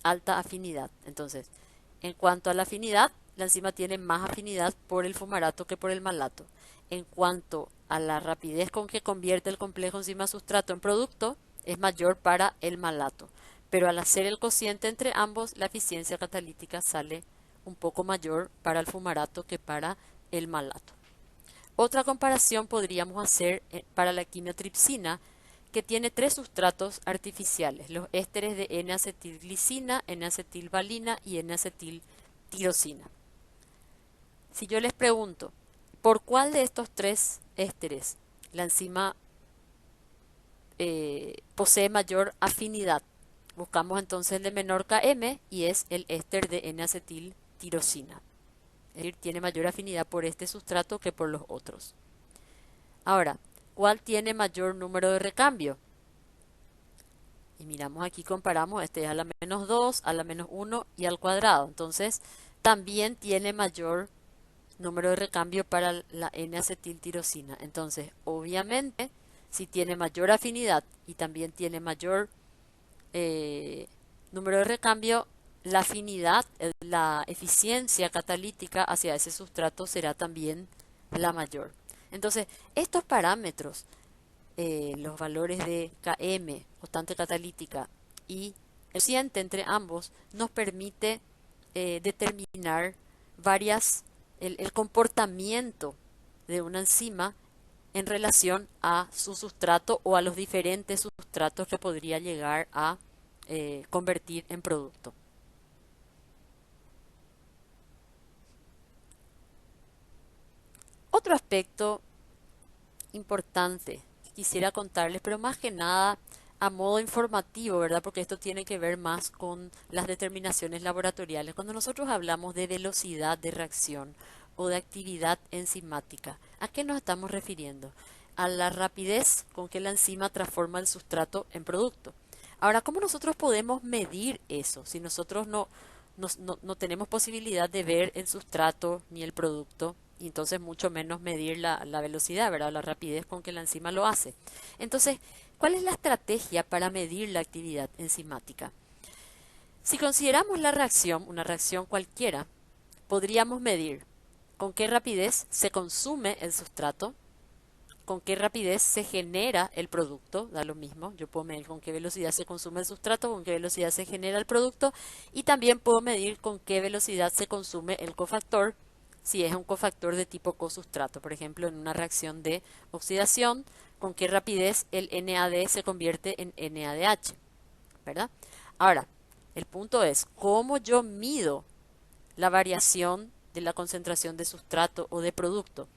alta afinidad. Entonces, en cuanto a la afinidad, la enzima tiene más afinidad por el fumarato que por el malato. En cuanto a la rapidez con que convierte el complejo enzima-sustrato en producto, es mayor para el malato. Pero al hacer el cociente entre ambos, la eficiencia catalítica sale un poco mayor para el fumarato que para el malato. Otra comparación podríamos hacer para la quimiotripsina, que tiene 3 sustratos artificiales, los ésteres de N-acetilglicina, N-acetilvalina y N-acetiltirosina. Si yo les pregunto, ¿por cuál de estos 3 ésteres la enzima posee mayor afinidad? Buscamos entonces el de menor Km y es el éster de N-acetiltirosina. Es decir, tiene mayor afinidad por este sustrato que por los otros. Ahora, ¿cuál tiene mayor número de recambio? Y miramos aquí, comparamos, este es a la menos 2, a la menos 1 y al cuadrado. Entonces, también tiene mayor número de recambio para la N-acetiltirosina. Entonces, obviamente, si tiene mayor afinidad y también tiene mayor número de recambio, la afinidad, la eficiencia catalítica hacia ese sustrato será también la mayor. Entonces, estos parámetros, los valores de Km, constante catalítica, y el cociente entre ambos, nos permite determinar el comportamiento de una enzima en relación a su sustrato o a los diferentes sustratos que podría llegar a convertir en producto. Otro aspecto importante que quisiera contarles, pero más que nada a modo informativo, ¿verdad? Porque esto tiene que ver más con las determinaciones laboratoriales. Cuando nosotros hablamos de velocidad de reacción o de actividad enzimática, ¿a qué nos estamos refiriendo? A la rapidez con que la enzima transforma el sustrato en producto. Ahora, ¿cómo nosotros podemos medir eso si nosotros no tenemos posibilidad de ver el sustrato ni el producto? Y entonces mucho menos medir la velocidad, ¿verdad? La rapidez con que la enzima lo hace. Entonces, ¿cuál es la estrategia para medir la actividad enzimática? Si consideramos la reacción, una reacción cualquiera, podríamos medir con qué rapidez se consume el sustrato, con qué rapidez se genera el producto, da lo mismo, yo puedo medir con qué velocidad se consume el sustrato, con qué velocidad se genera el producto, y también puedo medir con qué velocidad se consume el cofactor, si es un cofactor de tipo cosustrato, por ejemplo, en una reacción de oxidación, con qué rapidez el NAD se convierte en NADH, ¿verdad? Ahora, el punto es, ¿cómo yo mido la variación de la concentración de sustrato o de producto?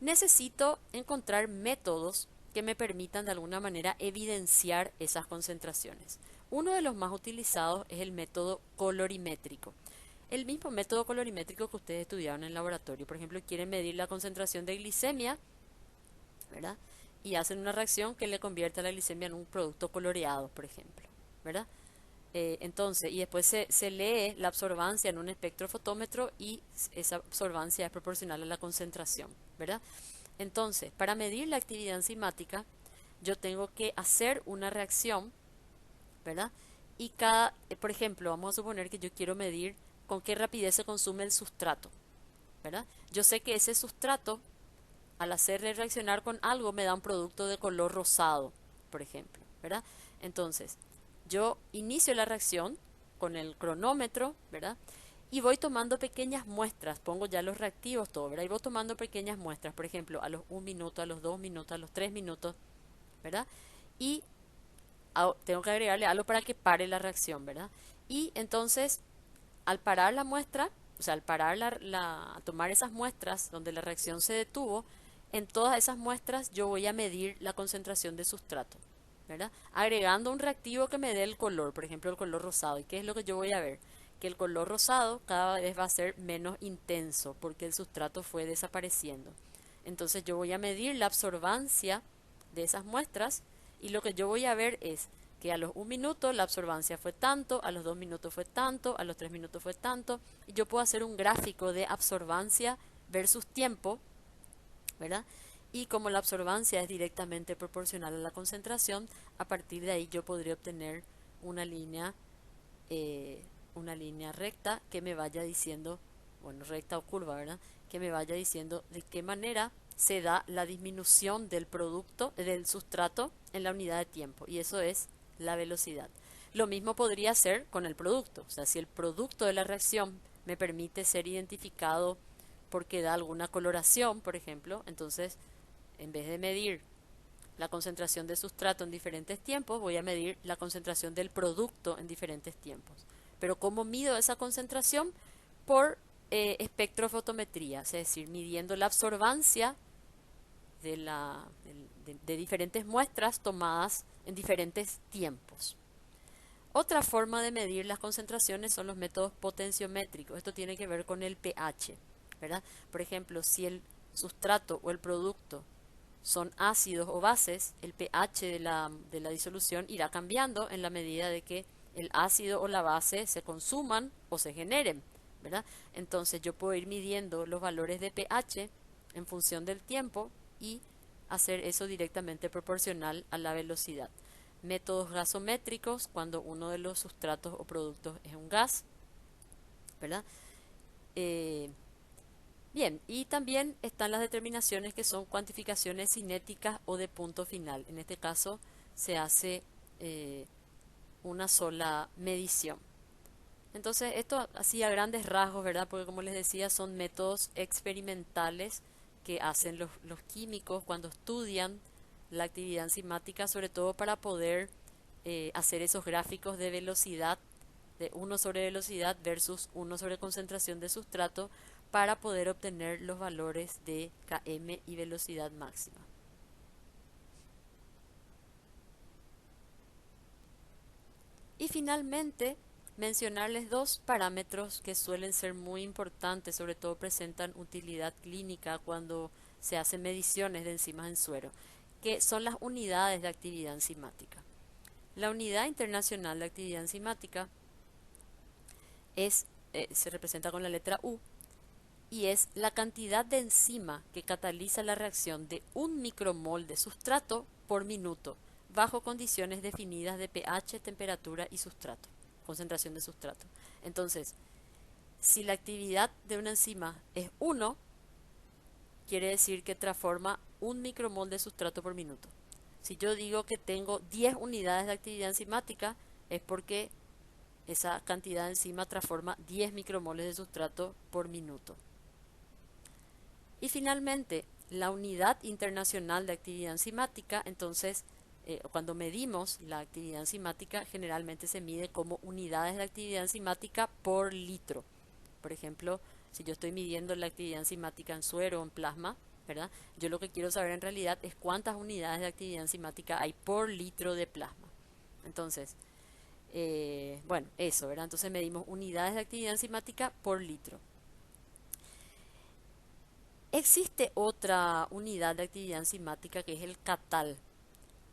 Necesito encontrar métodos que me permitan de alguna manera evidenciar esas concentraciones. Uno de los más utilizados es el método colorimétrico. El mismo método colorimétrico que ustedes estudiaron en el laboratorio. Por ejemplo, quieren medir la concentración de glicemia, ¿verdad? Y hacen una reacción que le convierte a la glicemia en un producto coloreado, por ejemplo, ¿verdad? Entonces, y después se lee la absorbancia en un espectrofotómetro y esa absorbancia es proporcional a la concentración, ¿verdad? Entonces, para medir la actividad enzimática, yo tengo que hacer una reacción ¿verdad? Y por ejemplo, vamos a suponer que yo quiero medir con qué rapidez se consume el sustrato, ¿verdad? Yo sé que ese sustrato, al hacerle reaccionar con algo, me da un producto de color rosado, por ejemplo, ¿verdad? Entonces, yo inicio la reacción con el cronómetro, ¿verdad? Y voy tomando pequeñas muestras, pongo ya los reactivos, todo, ¿verdad? Y voy tomando pequeñas muestras, por ejemplo, a los 1 minuto, a los 2 minutos, a los 3 minutos, ¿verdad? Y tengo que agregarle algo para que pare la reacción, ¿verdad? Y entonces, al parar la muestra, o sea, al parar a tomar esas muestras donde la reacción se detuvo, en todas esas muestras yo voy a medir la concentración de sustrato, ¿verdad? Agregando un reactivo que me dé el color, por ejemplo, el color rosado. ¿Y qué es lo que yo voy a ver? Que el color rosado cada vez va a ser menos intenso porque el sustrato fue desapareciendo. Entonces yo voy a medir la absorbancia de esas muestras y lo que yo voy a ver es que a los 1 minuto la absorbancia fue tanto, a los 2 minutos fue tanto, a los 3 minutos fue tanto, y yo puedo hacer un gráfico de absorbancia versus tiempo, ¿verdad? Y como la absorbancia es directamente proporcional a la concentración, a partir de ahí yo podría obtener una línea, una línea recta que me vaya diciendo, bueno, recta o curva, ¿verdad? Que me vaya diciendo de qué manera se da la disminución del producto, del sustrato en la unidad de tiempo. Y eso es la velocidad. Lo mismo podría ser con el producto. O sea, si el producto de la reacción me permite ser identificado porque da alguna coloración, por ejemplo, entonces en vez de medir la concentración de sustrato en diferentes tiempos, voy a medir la concentración del producto en diferentes tiempos. Pero ¿cómo mido esa concentración? Por espectrofotometría, es decir, midiendo la absorbancia de diferentes muestras tomadas en diferentes tiempos. Otra forma de medir las concentraciones son los métodos potenciométricos. Esto tiene que ver con el pH, ¿verdad? Por ejemplo, si el sustrato o el producto son ácidos o bases, el pH de la disolución irá cambiando en la medida de que el ácido o la base se consuman o se generen, ¿verdad? Entonces yo puedo ir midiendo los valores de pH en función del tiempo y hacer eso directamente proporcional a la velocidad. Métodos gasométricos, cuando uno de los sustratos o productos es un gas, ¿verdad? Eh, Bien, y también están las determinaciones que son cuantificaciones cinéticas o de punto final. En este caso se hace una sola medición. Entonces, esto así a grandes rasgos, ¿verdad? Porque como les decía, son métodos experimentales que hacen los químicos cuando estudian la actividad enzimática, sobre todo para poder hacer esos gráficos de velocidad, de 1/velocidad versus 1/concentración de sustrato, para poder obtener los valores de Km y velocidad máxima. Y finalmente, mencionarles dos parámetros que suelen ser muy importantes, sobre todo presentan utilidad clínica cuando se hacen mediciones de enzimas en suero, que son las unidades de actividad enzimática. La unidad internacional de actividad enzimática se representa con la letra U y es la cantidad de enzima que cataliza la reacción de 1 micromol de sustrato por minuto bajo condiciones definidas de pH, temperatura y sustrato, concentración de sustrato. Entonces, si la actividad de una enzima es 1, quiere decir que transforma 1 micromol de sustrato por minuto. Si yo digo que tengo 10 unidades de actividad enzimática, es porque esa cantidad de enzima transforma 10 micromoles de sustrato por minuto. Y finalmente, la unidad internacional de actividad enzimática, entonces, cuando medimos la actividad enzimática, generalmente se mide como unidades de actividad enzimática por litro. Por ejemplo, si yo estoy midiendo la actividad enzimática en suero o en plasma, ¿verdad? Yo lo que quiero saber en realidad es cuántas unidades de actividad enzimática hay por litro de plasma. Entonces, bueno, eso, ¿verdad? Entonces medimos unidades de actividad enzimática por litro. Existe otra unidad de actividad enzimática que es el catal.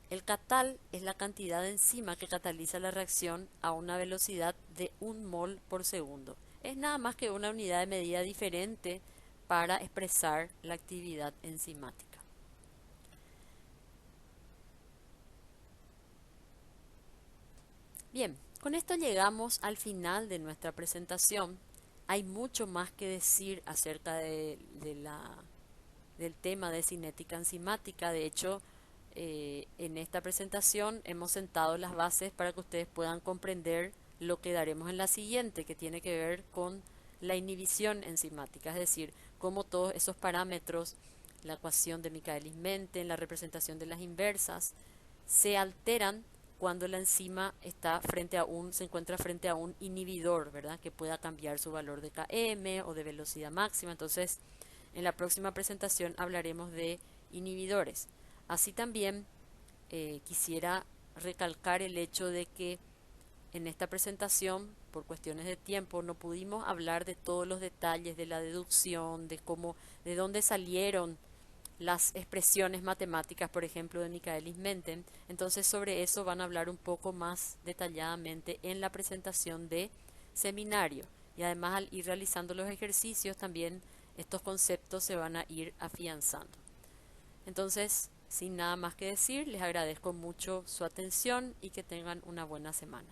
El catal es la cantidad de enzima que cataliza la reacción a una velocidad de 1 mol por segundo. Es nada más que una unidad de medida diferente para expresar la actividad enzimática. Bien, con esto llegamos al final de nuestra presentación. Hay mucho más que decir acerca del tema de cinética enzimática. De hecho, en esta presentación hemos sentado las bases para que ustedes puedan comprender lo que daremos en la siguiente, que tiene que ver con la inhibición enzimática, es decir, cómo todos esos parámetros, la ecuación de Michaelis-Menten, la representación de las inversas, se alteran cuando la enzima se encuentra frente a un inhibidor, ¿verdad? Que pueda cambiar su valor de Km o de velocidad máxima. Entonces, en la próxima presentación hablaremos de inhibidores. Así también quisiera recalcar el hecho de que en esta presentación, por cuestiones de tiempo, no pudimos hablar de todos los detalles de la deducción, de dónde salieron las expresiones matemáticas, por ejemplo, de Michaelis-Menten. Entonces, sobre eso van a hablar un poco más detalladamente en la presentación de seminario. Y además, al ir realizando los ejercicios, también estos conceptos se van a ir afianzando. Entonces, sin nada más que decir, les agradezco mucho su atención y que tengan una buena semana.